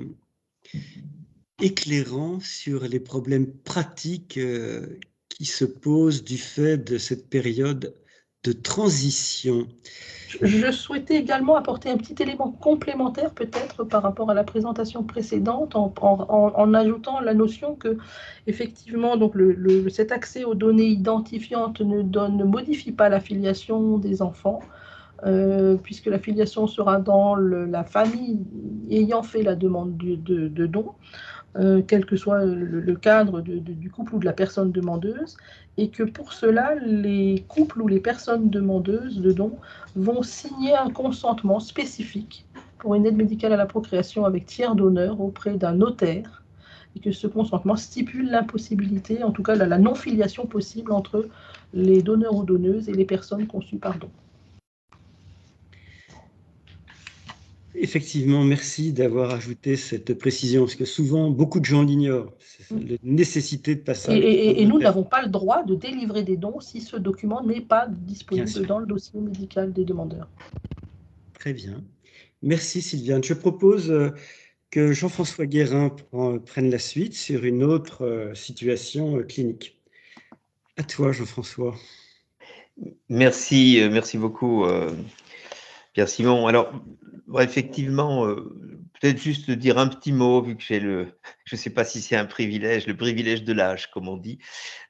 éclairant sur les problèmes pratiques qui se posent du fait de cette période de transition. Je souhaitais également apporter un petit élément complémentaire peut-être par rapport à la présentation précédente en ajoutant la notion que effectivement donc cet accès aux données identifiantes ne modifie pas la filiation des enfants puisque la filiation sera dans la famille ayant fait la demande de don. Quel que soit le cadre du couple ou de la personne demandeuse, et que pour cela, les couples ou les personnes demandeuses de dons vont signer un consentement spécifique pour une aide médicale à la procréation avec tiers donneur auprès d'un notaire, et que ce consentement stipule l'impossibilité, en tout cas la non-filiation possible entre les donneurs ou donneuses et les personnes conçues par don. Effectivement, merci d'avoir ajouté cette précision, parce que souvent, beaucoup de gens l'ignorent, la nécessité de passage. Et nous n'avons pas le droit de délivrer des dons si ce document n'est pas disponible dans le dossier médical des demandeurs. Très bien. Merci Sylviane. Je propose que Jean-François Guérin prenne la suite sur une autre situation clinique. À toi, Jean-François. Merci, merci beaucoup, Pierre-Simon. Alors, effectivement, peut-être juste dire un petit mot, vu que j'ai je ne sais pas si c'est un privilège, le privilège de l'âge, comme on dit,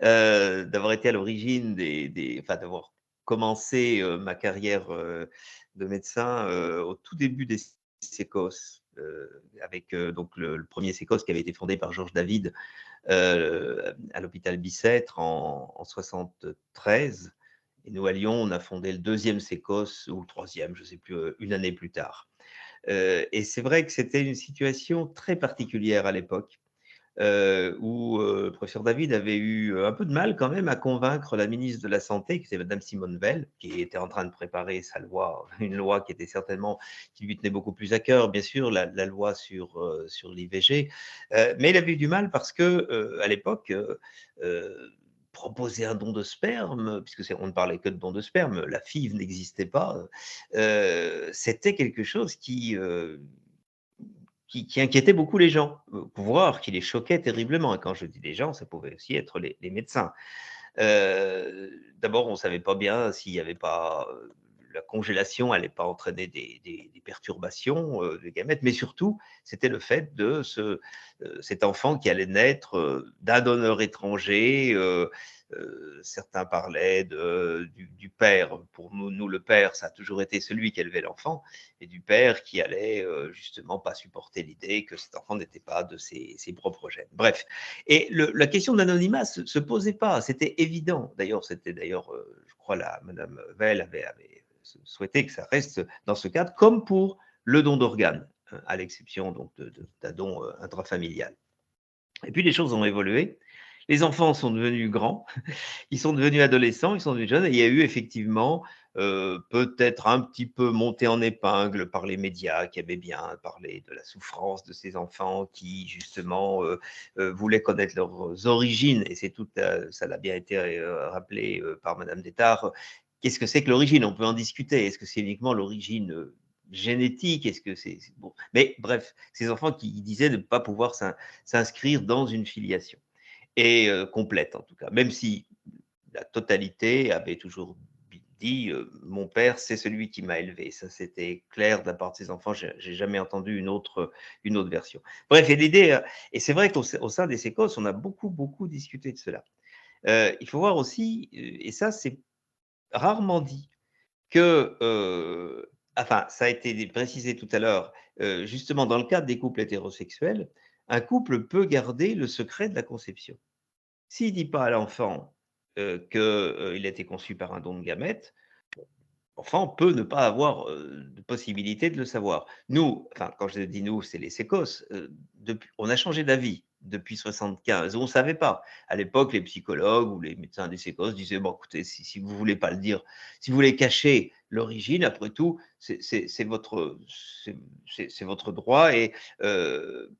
d'avoir été à l'origine enfin, d'avoir commencé ma carrière de médecin au tout début des sécos, avec donc le premier sécos qui avait été fondé par Georges David à l'hôpital Bicêtre en 73. Et nous, à Lyon, on a fondé le deuxième sécos, ou le troisième, je ne sais plus, une année plus tard. Et c'est vrai que c'était une situation très particulière à l'époque, où le professeur David avait eu un peu de mal quand même à convaincre la ministre de la Santé, qui était Madame Simone Veil, qui était en train de préparer sa loi, une loi qui était certainement, qui lui tenait beaucoup plus à cœur, bien sûr, la loi sur l'IVG. Mais il avait eu du mal parce que, à l'époque, proposer un don de sperme, puisque on ne parlait que de don de sperme, la FIV n'existait pas, c'était quelque chose qui inquiétait beaucoup les gens, voire qui les choquait terriblement. Et quand je dis les gens, ça pouvait aussi être les médecins. D'abord, on ne savait pas bien s'il n'y avait pas la congélation n'allait pas entraîner des perturbations des gamètes, mais surtout, c'était le fait de cet enfant qui allait naître d'un donneur étranger. Certains parlaient du père. Pour nous, le père, ça a toujours été celui qui élevait l'enfant, et du père qui allait justement pas supporter l'idée que cet enfant n'était pas de ses propres gènes. Bref, et la question de l'anonymat se posait pas, c'était évident. D'ailleurs, je crois, Madame Veil avait souhaité que ça reste dans ce cadre, comme pour le don d'organes, à l'exception donc d'un don intrafamilial. Et puis les choses ont évolué. Les enfants sont devenus grands, ils sont devenus adolescents, ils sont devenus jeunes, et il y a eu effectivement peut-être un petit peu monté en épingle par les médias qui avaient bien parlé de la souffrance de ces enfants qui justement voulaient connaître leurs origines, et c'est tout, ça l'a bien été rappelé par Madame Détard. Qu'est-ce que c'est que l'origine? On peut en discuter. Est-ce que c'est uniquement l'origine génétique? Est-ce que c'est bon? Mais bref, ces enfants qui disaient ne pas pouvoir s'inscrire dans une filiation, et complète en tout cas, même si la totalité avait toujours dit mon père, c'est celui qui m'a élevé. Ça, c'était clair de la part de ses enfants. J'ai jamais entendu une autre version. Bref, et l'idée, et c'est vrai qu'au sein des sécos, on a beaucoup discuté de cela. Il faut voir aussi, et ça, c'est rarement dit, que, enfin, ça a été précisé tout à l'heure, justement, dans le cadre des couples hétérosexuels, un couple peut garder le secret de la conception. S'il ne dit pas à l'enfant qu'il a été conçu par un don de gamètes, l'enfant peut ne pas avoir de possibilité de le savoir. Nous, enfin, quand je dis nous, c'est les sécos, on a changé d'avis depuis 75. On ne savait pas. À l'époque, les psychologues ou les médecins des sécos disaient, bon, écoutez, si vous ne voulez pas le dire, si vous voulez cacher l'origine, après tout, c'est votre droit, et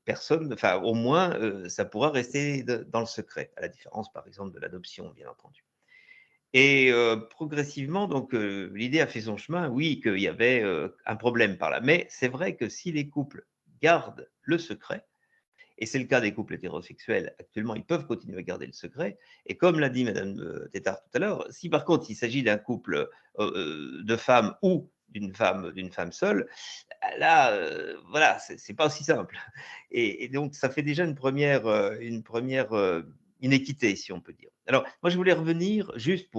personne, enfin, au moins, ça pourra rester dans le secret, à la différence, par exemple, de l'adoption, bien entendu. Et progressivement, donc, l'idée a fait son chemin, oui, qu'il y avait un problème par là. Mais c'est vrai que si les couples gardent le secret, et c'est le cas des couples hétérosexuels actuellement, ils peuvent continuer à garder le secret. Et comme l'a dit Madame Tétard tout à l'heure, si par contre il s'agit d'un couple de femmes ou d'une femme seule, là, voilà, c'est pas aussi simple. Et donc ça fait déjà une première inéquité, si on peut dire. Alors moi je voulais revenir juste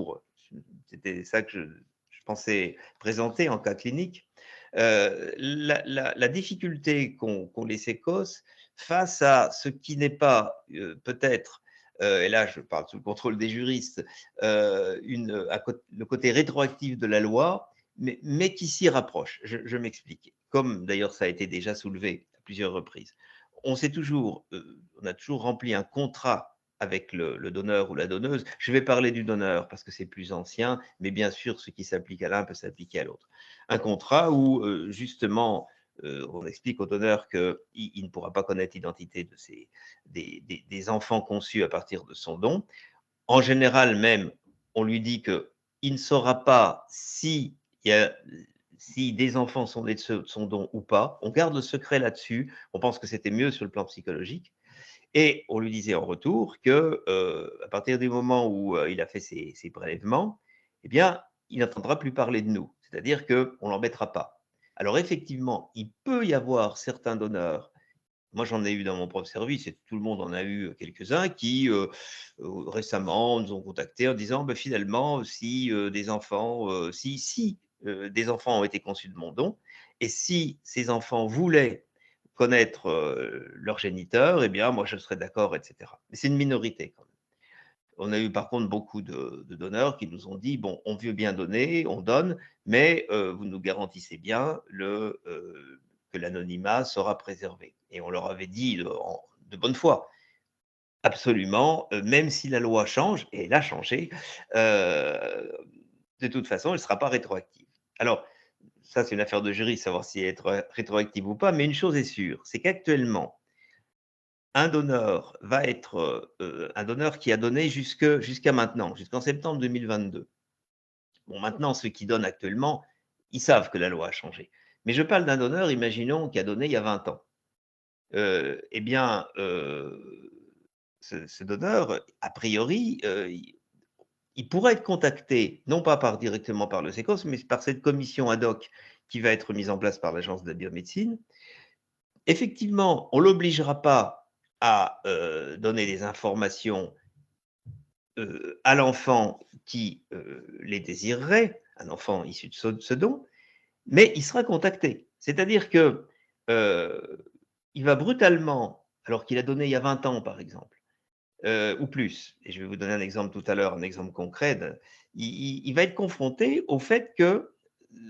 c'était ça que je pensais présenter en cas clinique, la difficulté qu'ont les sécos face à ce qui n'est pas peut-être, et là je parle sous le contrôle des juristes, le côté rétroactif de la loi, mais qui s'y rapproche. Je m'explique. Comme d'ailleurs ça a été déjà soulevé à plusieurs reprises. On a toujours rempli un contrat avec le donneur ou la donneuse. Je vais parler du donneur parce que c'est plus ancien, mais bien sûr, ce qui s'applique à l'un peut s'appliquer à l'autre. Un contrat où, justement, on explique au donneur qu'il ne pourra pas connaître l'identité des enfants conçus à partir de son don. En général, même, on lui dit qu'il ne saura pas si si des enfants sont nés de son don ou pas. On garde le secret là-dessus. On pense que c'était mieux sur le plan psychologique. Et on lui disait en retour que à partir du moment où il a fait ses prélèvements, eh bien, il n'entendra plus parler de nous. C'est-à-dire qu'on ne l'embêtera pas. Alors effectivement, il peut y avoir certains donneurs. Moi, j'en ai eu dans mon propre service, et tout le monde en a eu quelques-uns qui, récemment, nous ont contactés en disant, bah, finalement, si des enfants, des enfants ont été conçus de mon don, et si ces enfants voulaient connaître leur géniteur, eh bien, moi, je serais d'accord, etc. Mais c'est une minorité quand même. On a eu par contre beaucoup de donneurs qui nous ont dit, bon, on veut bien donner, on donne, mais vous nous garantissez bien que l'anonymat sera préservé. Et on leur avait dit de bonne foi, absolument, même si la loi change, et elle a changé, de toute façon, elle ne sera pas rétroactive. Alors, ça, c'est une affaire de jury, savoir si elle est rétroactive ou pas, mais une chose est sûre, c'est qu'actuellement, un donneur va être un donneur qui a donné jusqu'à maintenant, jusqu'en septembre 2022. Bon, maintenant, ceux qui donnent actuellement, ils savent que la loi a changé. Mais je parle d'un donneur, imaginons, qui a donné il y a 20 ans. Eh bien, ce donneur, a priori, il pourrait être contacté, non pas directement par le SECOS, mais par cette commission ad hoc qui va être mise en place par l'Agence de la biomédecine. Effectivement, on ne l'obligera pas à donner des informations à l'enfant qui les désirerait, un enfant issu de ce don, mais il sera contacté. C'est-à-dire que il va brutalement, alors qu'il a donné il y a 20 ans par exemple, ou plus, et je vais vous donner un exemple tout à l'heure, un exemple concret, il va être confronté au fait que,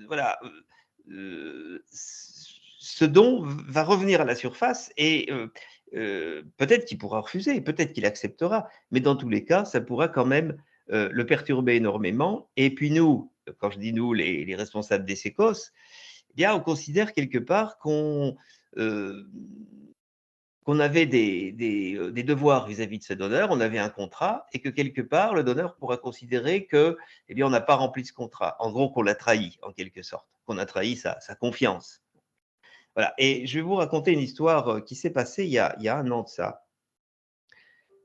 voilà, ce don va revenir à la surface et peut-être qu'il pourra refuser, peut-être qu'il acceptera, mais dans tous les cas, ça pourra quand même le perturber énormément. Et puis nous, quand je dis nous, les responsables des SECOS, eh bien, on considère quelque part qu'on avait des devoirs vis-à-vis de ce donneur, on avait un contrat, et que quelque part, le donneur pourra considérer que, eh bien, on n'a pas rempli ce contrat. En gros, qu'on l'a trahi, en quelque sorte, qu'on a trahi sa confiance. Voilà. Et je vais vous raconter une histoire qui s'est passée il y a 1 an de ça.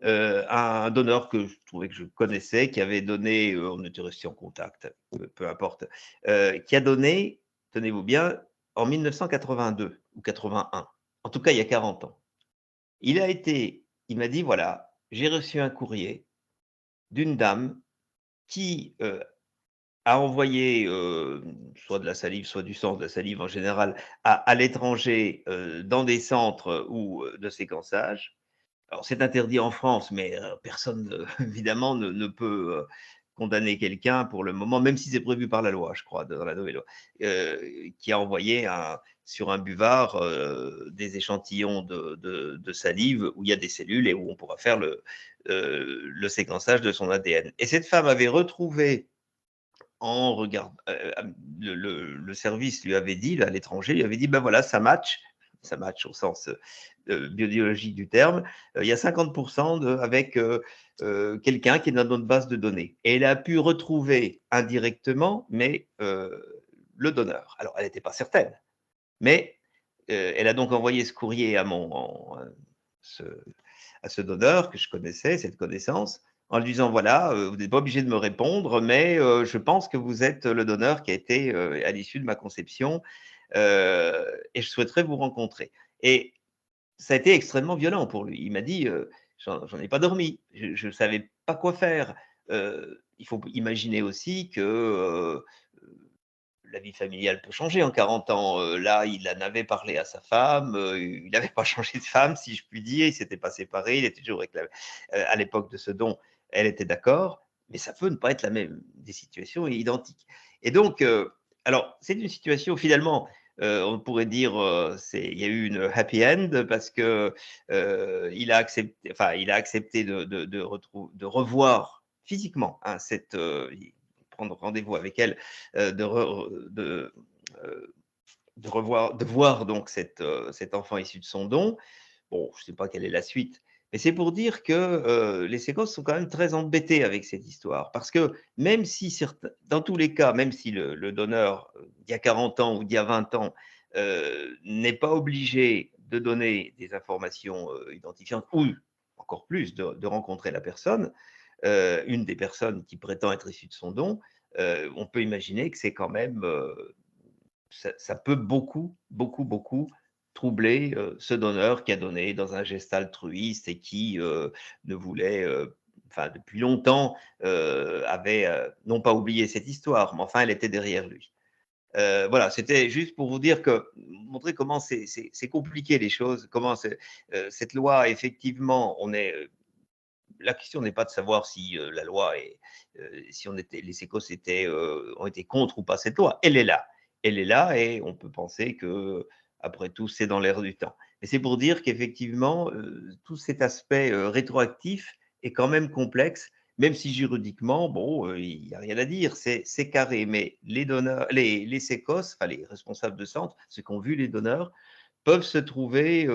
Un donneur que je trouvais que je connaissais, qui avait donné, on était resté en contact, peu importe, qui a donné, tenez-vous bien, en 1982 ou 81, en tout cas il y a 40 ans. Il m'a dit, voilà, j'ai reçu un courrier d'une dame qui a envoyé soit de la salive, soit du sang, de la salive en général, à l'étranger, dans des centres de séquençage. Alors, c'est interdit en France, mais personne, évidemment, ne peut condamner quelqu'un pour le moment, même si c'est prévu par la loi, je crois, dans la nouvelle loi, qui a envoyé sur un buvard des échantillons de salive où il y a des cellules et où on pourra faire le séquençage de son ADN. Et cette femme avait retrouvé, en regard, le service lui avait dit, à l'étranger, lui avait dit, ben voilà, ça match au sens biologique du terme, il y a 50% avec quelqu'un qui est dans notre base de données. Et elle a pu retrouver indirectement, mais le donneur. Alors, elle n'était pas certaine, mais elle a donc envoyé ce courrier à ce donneur que je connaissais, cette connaissance, en lui disant, voilà, vous n'êtes pas obligé de me répondre, mais je pense que vous êtes le donneur qui a été à l'issue de ma conception, et je souhaiterais vous rencontrer. Et ça a été extrêmement violent pour lui. Il m'a dit, j'en ai pas dormi, je ne savais pas quoi faire. Il faut imaginer aussi que la vie familiale peut changer en 40 ans. Là, il en avait parlé à sa femme, il n'avait pas changé de femme, si je puis dire, il ne s'était pas séparé, il était toujours avec à l'époque de ce don, elle était d'accord, mais ça peut ne pas être la même, des situations identiques. Et donc, alors, c'est une situation finalement, on pourrait dire, il y a eu une happy end parce que il a accepté de revoir physiquement prendre rendez-vous avec elle, de voir donc cet enfant issu de son don. Bon, je ne sais pas quelle est la suite, mais c'est pour dire que les séquences sont quand même très embêtés avec cette histoire, parce que même si dans tous les cas, même si le donneur d'il y a 40 ans ou d'il y a 20 ans n'est pas obligé de donner des informations identifiantes ou encore plus de rencontrer la personne, une des personnes qui prétend être issue de son don, on peut imaginer que c'est quand même, ça peut beaucoup troubler ce donneur qui a donné dans un geste altruiste et qui ne voulait, enfin depuis longtemps, avait non pas oublié cette histoire, mais enfin elle était derrière lui. Voilà, c'était juste pour vous dire que, montrer comment c'est compliqué les choses, comment cette loi, effectivement, la question n'est pas de savoir si la loi est, si les sécos ont été contre ou pas cette loi. Elle est là et on peut penser que, après tout, c'est dans l'air du temps. Mais c'est pour dire qu'effectivement, tout cet aspect rétroactif est quand même complexe, même si juridiquement, bon, il n'y a rien à dire, c'est carré. Mais les donneurs, les sécos, enfin les responsables de centre, ceux qui ont vu les donneurs, peuvent se trouver,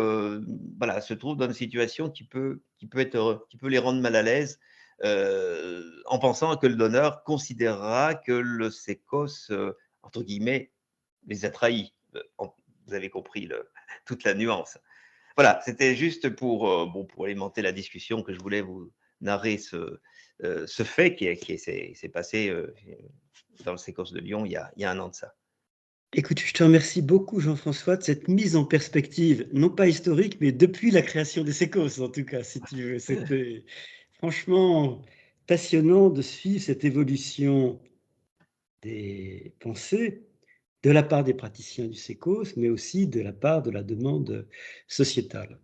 voilà, se trouvent dans une situation qui peut les rendre mal à l'aise, en pensant que le donneur considérera que le sécos, entre guillemets, les a trahis. Vous avez compris toute la nuance. Voilà, c'était juste pour, bon, pour alimenter la discussion que je voulais vous narrer ce fait qui s'est passé dans le sécos de Lyon il y a un an de ça. Écoute, je te remercie beaucoup, Jean-François, de cette mise en perspective, non pas historique, mais depuis la création des sécos, en tout cas, si tu veux. C'était franchement passionnant de suivre cette évolution des pensées de la part des praticiens du sécos, mais aussi de la part de la demande sociétale.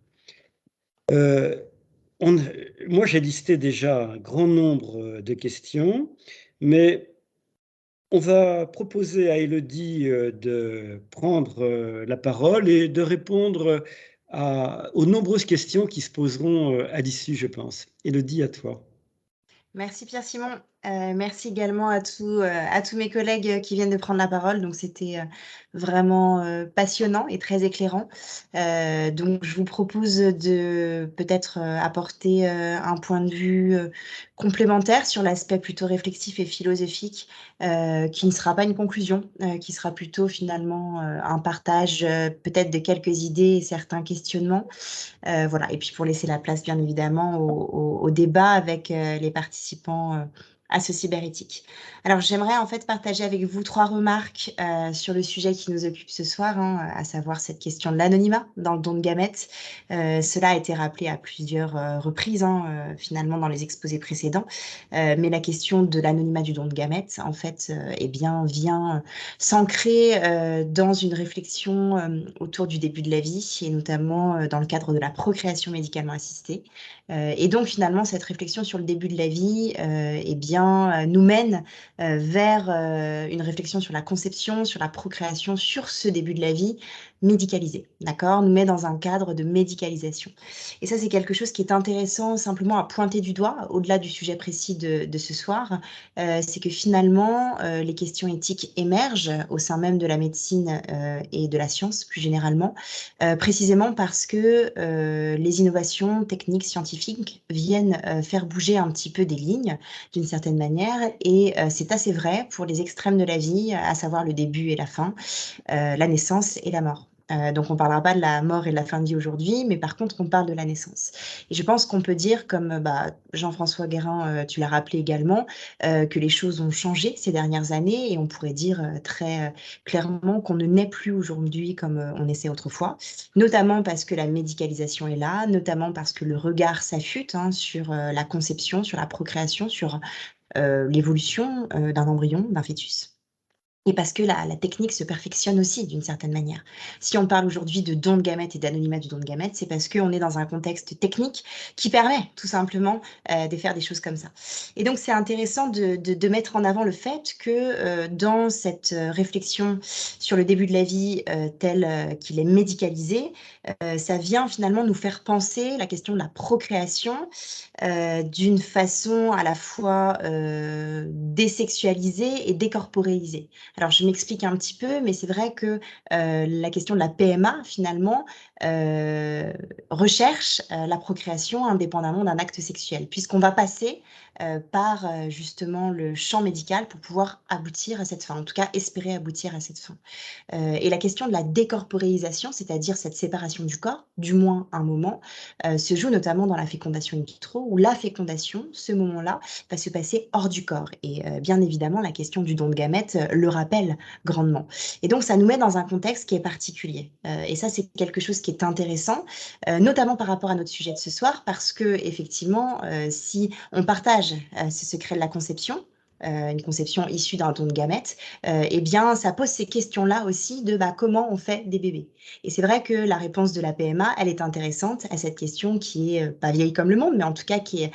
Moi, j'ai listé déjà un grand nombre de questions, mais on va proposer à Élodie de prendre la parole et de répondre aux nombreuses questions qui se poseront à l'issue, je pense. Élodie, à toi. Merci Pierre-Simon. Merci également à tous mes collègues qui viennent de prendre la parole. Donc, c'était vraiment passionnant et très éclairant. Donc, je vous propose de peut-être apporter un point de vue complémentaire sur l'aspect plutôt réflexif et philosophique, qui ne sera pas une conclusion, qui sera plutôt finalement un partage peut-être de quelques idées et certains questionnements. Voilà. Et puis pour laisser la place, bien évidemment, au débat avec les participants à ce cyberéthique. Alors, j'aimerais en fait partager avec vous 3 remarques sur le sujet qui nous occupe ce soir, hein, à savoir cette question de l'anonymat dans le don de gamètes. Cela a été rappelé à plusieurs reprises, hein, finalement, dans les exposés précédents. Mais la question de l'anonymat du don de gamètes, en fait, eh bien, vient s'ancrer dans une réflexion autour du début de la vie, et notamment dans le cadre de la procréation médicalement assistée. Et donc, finalement, cette réflexion sur le début de la vie, eh bien, nous mène vers une réflexion sur la conception, sur la procréation, sur ce début de la vie médicalisé, d'accord? Nous met dans un cadre de médicalisation. Et ça, c'est quelque chose qui est intéressant simplement à pointer du doigt, au-delà du sujet précis de ce soir, c'est que finalement, les questions éthiques émergent au sein même de la médecine et de la science plus généralement, précisément parce que les innovations techniques, scientifiques viennent faire bouger un petit peu des lignes d'une certaine manière, et c'est assez vrai pour les extrêmes de la vie, à savoir le début et la fin, la naissance et la mort. Donc on ne parlera pas de la mort et de la fin de vie aujourd'hui, mais par contre on parle de la naissance. Et je pense qu'on peut dire, comme Jean-François Guérin, tu l'as rappelé également, que les choses ont changé ces dernières années, et on pourrait dire très clairement qu'on ne naît plus aujourd'hui comme on naissait autrefois, notamment parce que la médicalisation est là, notamment parce que le regard s'affûte sur la conception, sur la procréation, sur l'évolution d'un embryon, d'un fœtus. Et parce que la technique se perfectionne aussi d'une certaine manière. Si on parle aujourd'hui de don de gamètes et d'anonymat du don de gamètes, c'est parce qu'on est dans un contexte technique qui permet tout simplement de faire des choses comme ça. Et donc, c'est intéressant de mettre en avant le fait que dans cette réflexion sur le début de la vie tel qu'il est médicalisé, ça vient finalement nous faire penser la question de la procréation d'une façon à la fois désexualisée et décorporéisée. Alors, je m'explique un petit peu, mais c'est vrai que la question de la PMA, finalement, recherche la procréation indépendamment d'un acte sexuel, puisqu'on va passer par justement le champ médical pour pouvoir aboutir à cette fin, en tout cas espérer aboutir à cette fin. Et la question de la décorporéisation, c'est-à-dire cette séparation du corps, du moins un moment, se joue notamment dans la fécondation in vitro, où la fécondation, ce moment-là, va se passer hors du corps. Et bien évidemment, la question du don de gamètes le rappelle grandement. Et donc, ça nous met dans un contexte qui est particulier. Et ça, c'est quelque chose qui est intéressant, notamment par rapport à notre sujet de ce soir, parce que effectivement, si on partage ce secret de la conception, une conception issue d'un don de gamètes, eh bien, ça pose ces questions-là aussi de comment on fait des bébés. Et c'est vrai que la réponse de la PMA, elle est intéressante à cette question qui est pas vieille comme le monde, mais en tout cas qui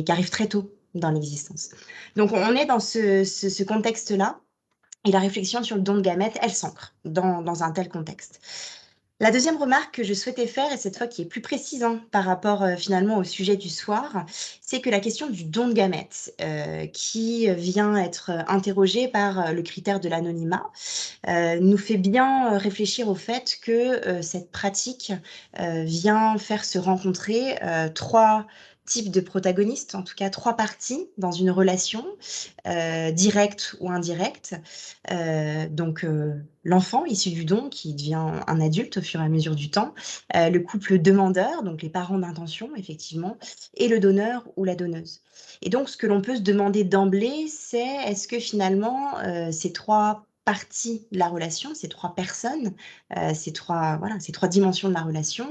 arrive très tôt dans l'existence. Donc, on est dans ce contexte-là, et la réflexion sur le don de gamètes, elle s'ancre dans un tel contexte. La deuxième remarque que je souhaitais faire, et cette fois qui est plus précise par rapport finalement au sujet du soir, c'est que la question du don de gamètes, qui vient être interrogée par le critère de l'anonymat, nous fait bien réfléchir au fait que cette pratique vient faire se rencontrer trois types de protagonistes, en tout cas trois parties dans une relation directe ou indirecte. Donc l'enfant issu du don qui devient un adulte au fur et à mesure du temps, le couple demandeur, donc les parents d'intention effectivement, et le donneur ou la donneuse. Et donc ce que l'on peut se demander d'emblée, c'est est-ce que finalement ces trois parties de la relation, ces trois personnes, ces trois dimensions de la relation,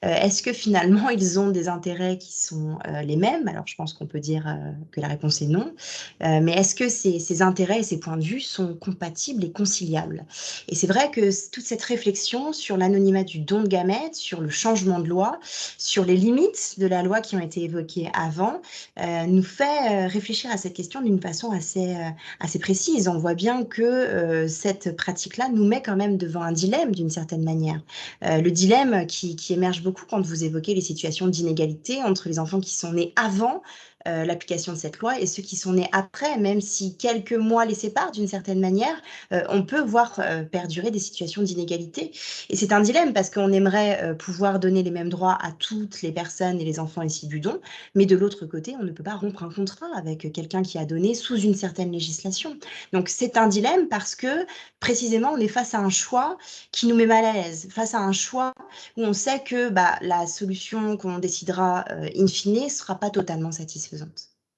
est-ce que finalement ils ont des intérêts qui sont les mêmes? Alors je pense qu'on peut dire que la réponse est non, mais est-ce que ces intérêts et ces points de vue sont compatibles et conciliables? Et c'est vrai que toute cette réflexion sur l'anonymat du don de gamètes, sur le changement de loi, sur les limites de la loi qui ont été évoquées avant, nous fait réfléchir à cette question d'une façon assez précise. On voit bien que cette pratique-là nous met quand même devant un dilemme d'une certaine manière. Le dilemme qui émerge beaucoup quand vous évoquez les situations d'inégalité entre les enfants qui sont nés avant l'application de cette loi et ceux qui sont nés après, même si quelques mois les séparent d'une certaine manière, on peut voir perdurer des situations d'inégalité. Et c'est un dilemme parce qu'on aimerait pouvoir donner les mêmes droits à toutes les personnes et les enfants issus du don, mais de l'autre côté, on ne peut pas rompre un contrat avec quelqu'un qui a donné sous une certaine législation. Donc c'est un dilemme parce que précisément, on est face à un choix qui nous met mal à l'aise, face à un choix où on sait que la solution qu'on décidera in fine ne sera pas totalement satisfaisante.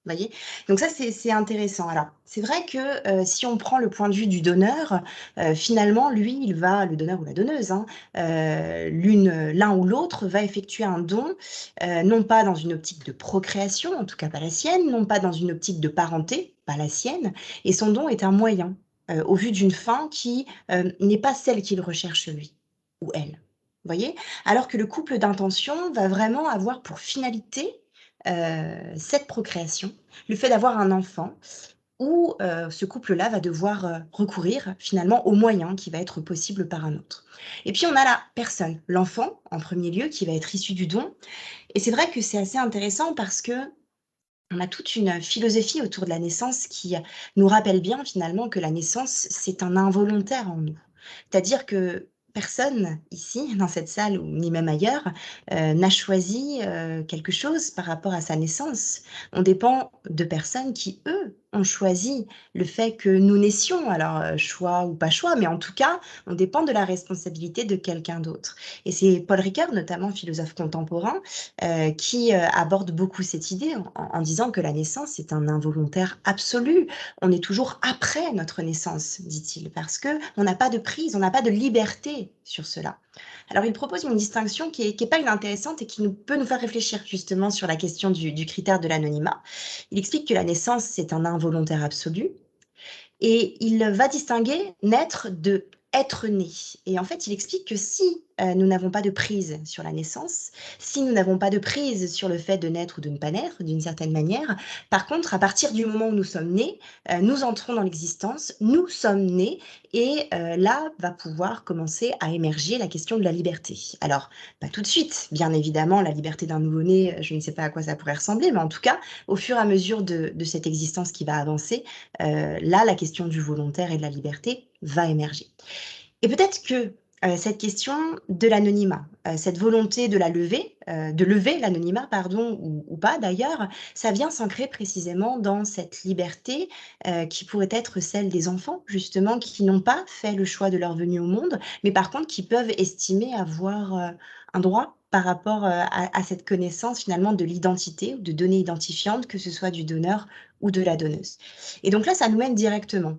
Voyez. Donc ça, c'est intéressant. Alors, c'est vrai que si on prend le point de vue du donneur, finalement, lui, le donneur ou la donneuse, l'un ou l'autre va effectuer un don, non pas dans une optique de procréation, en tout cas pas la sienne, non pas dans une optique de parenté, pas la sienne, et son don est un moyen, au vu d'une fin qui n'est pas celle qu'il recherche lui ou elle. Voyez. Alors que le couple d'intention va vraiment avoir pour finalité cette procréation, le fait d'avoir un enfant, où ce couple-là va devoir recourir finalement au moyen qui va être possible par un autre. Et puis on a la personne, l'enfant en premier lieu, qui va être issu du don. Et c'est vrai que c'est assez intéressant parce que on a toute une philosophie autour de la naissance qui nous rappelle bien finalement que la naissance, c'est un involontaire en nous. C'est-à-dire que personne ici, dans cette salle ou ni même ailleurs, n'a choisi quelque chose par rapport à sa naissance. On dépend de personnes qui, eux, ont choisi le fait que nous naissions. Alors, choix ou pas choix, mais en tout cas, on dépend de la responsabilité de quelqu'un d'autre. Et c'est Paul Ricoeur, notamment philosophe contemporain, qui aborde beaucoup cette idée en disant que la naissance est un involontaire absolu. On est toujours après notre naissance, dit-il, parce qu'on n'a pas de prise, on n'a pas de liberté sur cela. Alors, il propose une distinction qui est pas inintéressante et qui peut nous faire réfléchir justement sur la question du critère de l'anonymat. Il explique que la naissance, c'est un involontaire absolu et il va distinguer naître de être né. Et en fait, il explique que si nous n'avons pas de prise sur la naissance, si nous n'avons pas de prise sur le fait de naître ou de ne pas naître, d'une certaine manière, par contre, à partir du moment où nous sommes nés, nous entrons dans l'existence, nous sommes nés, et là va pouvoir commencer à émerger la question de la liberté. Alors, pas tout de suite, bien évidemment, la liberté d'un nouveau-né, je ne sais pas à quoi ça pourrait ressembler, mais en tout cas, au fur et à mesure de cette existence qui va avancer, là, la question du volontaire et de la liberté va émerger. Et peut-être que cette question de l'anonymat, cette volonté de de lever l'anonymat, pardon, ou pas d'ailleurs, ça vient s'ancrer précisément dans cette liberté qui pourrait être celle des enfants, justement, qui n'ont pas fait le choix de leur venue au monde, mais par contre qui peuvent estimer avoir un droit par rapport à cette connaissance finalement de l'identité ou de données identifiantes, que ce soit du donneur ou de la donneuse. Et donc là, ça nous mène directement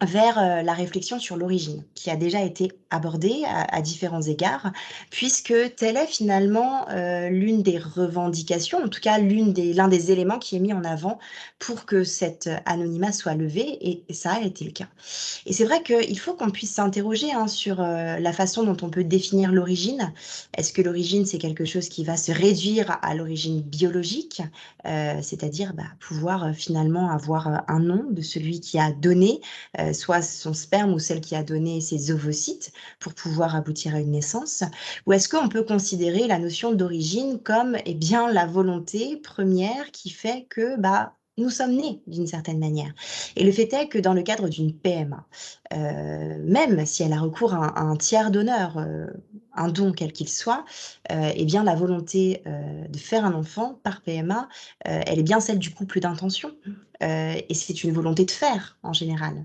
vers la réflexion sur l'origine, qui a déjà été abordée à différents égards, puisque telle est finalement l'une des revendications, en tout cas l'un des éléments qui est mis en avant pour que cet anonymat soit levé, et ça a été le cas. Et c'est vrai qu'il faut qu'on puisse s'interroger sur la façon dont on peut définir l'origine. Est-ce que l'origine, c'est quelque chose qui va se réduire à l'origine biologique, c'est-à-dire pouvoir finalement avoir un nom de celui qui a donné, soit son sperme ou celle qui a donné ses ovocytes pour pouvoir aboutir à une naissance? Ou est-ce qu'on peut considérer la notion d'origine comme bien, la volonté première qui fait que nous sommes nés d'une certaine manière? Et le fait est que dans le cadre d'une PMA, même si elle a recours à un tiers donneur, un don quel qu'il soit, bien la volonté de faire un enfant par PMA, elle est bien celle du couple d'intention. Et c'est une volonté de faire en général.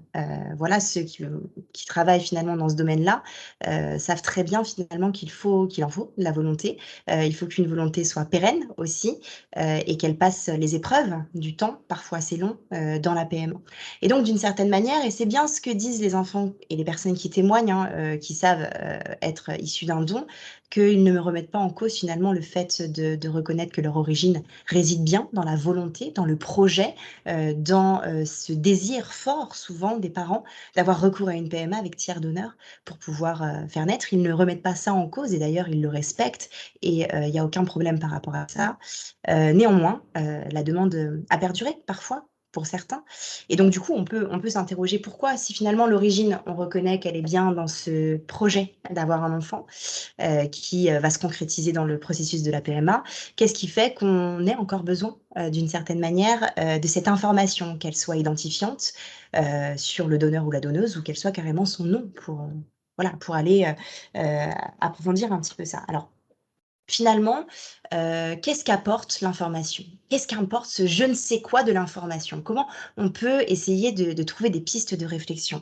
Voilà, ceux qui travaillent finalement dans ce domaine-là savent très bien finalement qu'il en faut de la volonté. Il faut qu'une volonté soit pérenne aussi et qu'elle passe les épreuves du temps, parfois assez long, dans la PMA. Et donc d'une certaine manière, et c'est bien ce que disent les enfants et les personnes qui témoignent, qui savent être issus d'un don, qu'ils ne me remettent pas en cause finalement le fait de reconnaître que leur origine réside bien dans la volonté, dans le projet, dans ce désir fort souvent des parents d'avoir recours à une PMA avec tiers donneur pour pouvoir faire naître. Ils ne remettent pas ça en cause et d'ailleurs ils le respectent et il n'y a aucun problème par rapport à ça. Néanmoins, la demande a perduré parfois pour certains. Et donc, du coup, on peut s'interroger pourquoi, si finalement l'origine, on reconnaît qu'elle est bien dans ce projet d'avoir un enfant qui va se concrétiser dans le processus de la PMA, qu'est-ce qui fait qu'on ait encore besoin, d'une certaine manière, de cette information, qu'elle soit identifiante sur le donneur ou la donneuse, ou qu'elle soit carrément son nom pour aller approfondir un petit peu ça. Alors, finalement, qu'est-ce qu'apporte l'information? Qu'est-ce qu'importe ce je ne sais quoi de l'information? Comment on peut essayer de trouver des pistes de réflexion?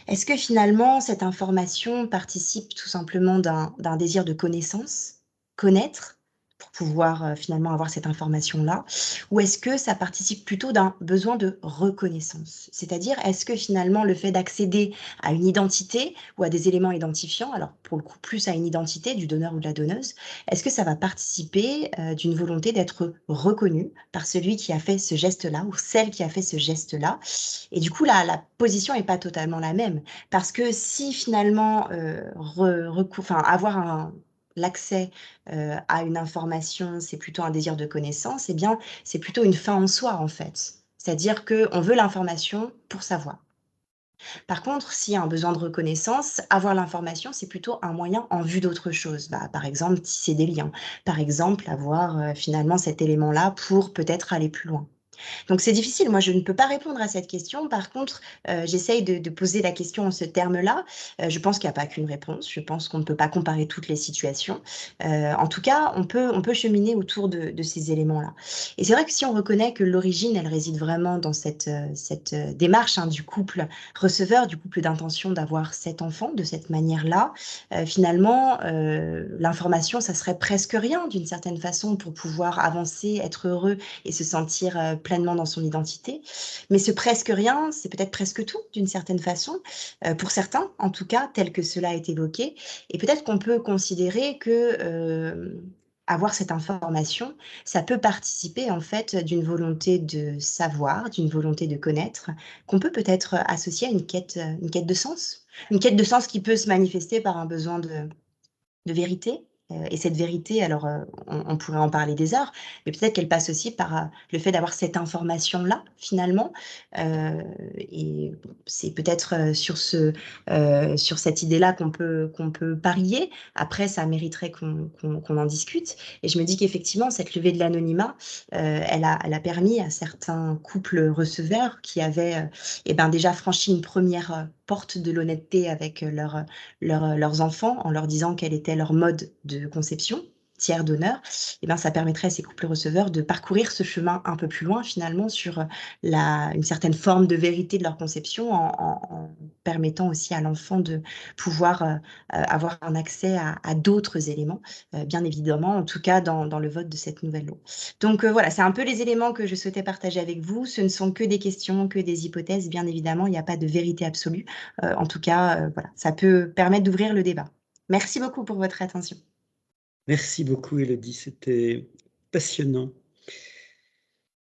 Est-ce que finalement cette information participe tout simplement d'un désir de connaissance? Connaître pour pouvoir, finalement avoir cette information-là? Ou est-ce que ça participe plutôt d'un besoin de reconnaissance? C'est-à-dire, est-ce que finalement le fait d'accéder à une identité ou à des éléments identifiants, alors pour le coup plus à une identité du donneur ou de la donneuse, est-ce que ça va participer d'une volonté d'être reconnu par celui qui a fait ce geste-là ou celle qui a fait ce geste-là? Et du coup, la position n'est pas totalement la même. Parce que si finalement, avoir l'accès à une information, c'est plutôt un désir de connaissance, bien, c'est plutôt une fin en soi, en fait. C'est-à-dire qu'on veut l'information pour savoir. Par contre, s'il y a un besoin de reconnaissance, avoir l'information, c'est plutôt un moyen en vue d'autre chose. Par exemple, tisser des liens. Par exemple, avoir finalement cet élément-là pour peut-être aller plus loin. Donc c'est difficile, moi je ne peux pas répondre à cette question. Par contre, j'essaye de poser la question en ce terme-là. Je pense qu'il n'y a pas qu'une réponse. Je pense qu'on ne peut pas comparer toutes les situations. En tout cas, on peut cheminer autour de ces éléments-là. Et c'est vrai que si on reconnaît que l'origine, elle réside vraiment dans cette démarche du couple receveur, du couple d'intention d'avoir cet enfant de cette manière-là, finalement, l'information, ça serait presque rien d'une certaine façon pour pouvoir avancer, être heureux et se sentir pleinement dans son identité. Mais ce presque rien, c'est peut-être presque tout d'une certaine façon, pour certains en tout cas, tel que cela est évoqué. Et peut-être qu'on peut considérer que avoir cette information, ça peut participer en fait d'une volonté de savoir, d'une volonté de connaître, qu'on peut peut-être associer à une quête de sens. Une quête de sens qui peut se manifester par un besoin vérité. Et cette vérité, alors on pourrait en parler des heures, mais peut-être qu'elle passe aussi par le fait d'avoir cette information-là, finalement. Et bon, c'est peut-être sur cette idée-là qu'on peut parier. Après, ça mériterait qu'on en discute. Et je me dis qu'effectivement, cette levée de l'anonymat, elle a permis à certains couples receveurs qui avaient déjà franchi une première porte de l'honnêteté avec leurs enfants en leur disant quel était leur mode de conception, tiers donneur, ça permettrait à ces couples receveurs de parcourir ce chemin un peu plus loin finalement sur une certaine forme de vérité de leur conception en permettant aussi à l'enfant de pouvoir avoir un accès à d'autres éléments, bien évidemment, en tout cas dans le vote de cette nouvelle loi. Donc voilà, c'est un peu les éléments que je souhaitais partager avec vous. Ce ne sont que des questions, que des hypothèses, bien évidemment, il n'y a pas de vérité absolue. En tout cas, voilà, ça peut permettre d'ouvrir le débat. Merci beaucoup pour votre attention. Merci beaucoup, Élodie, c'était passionnant.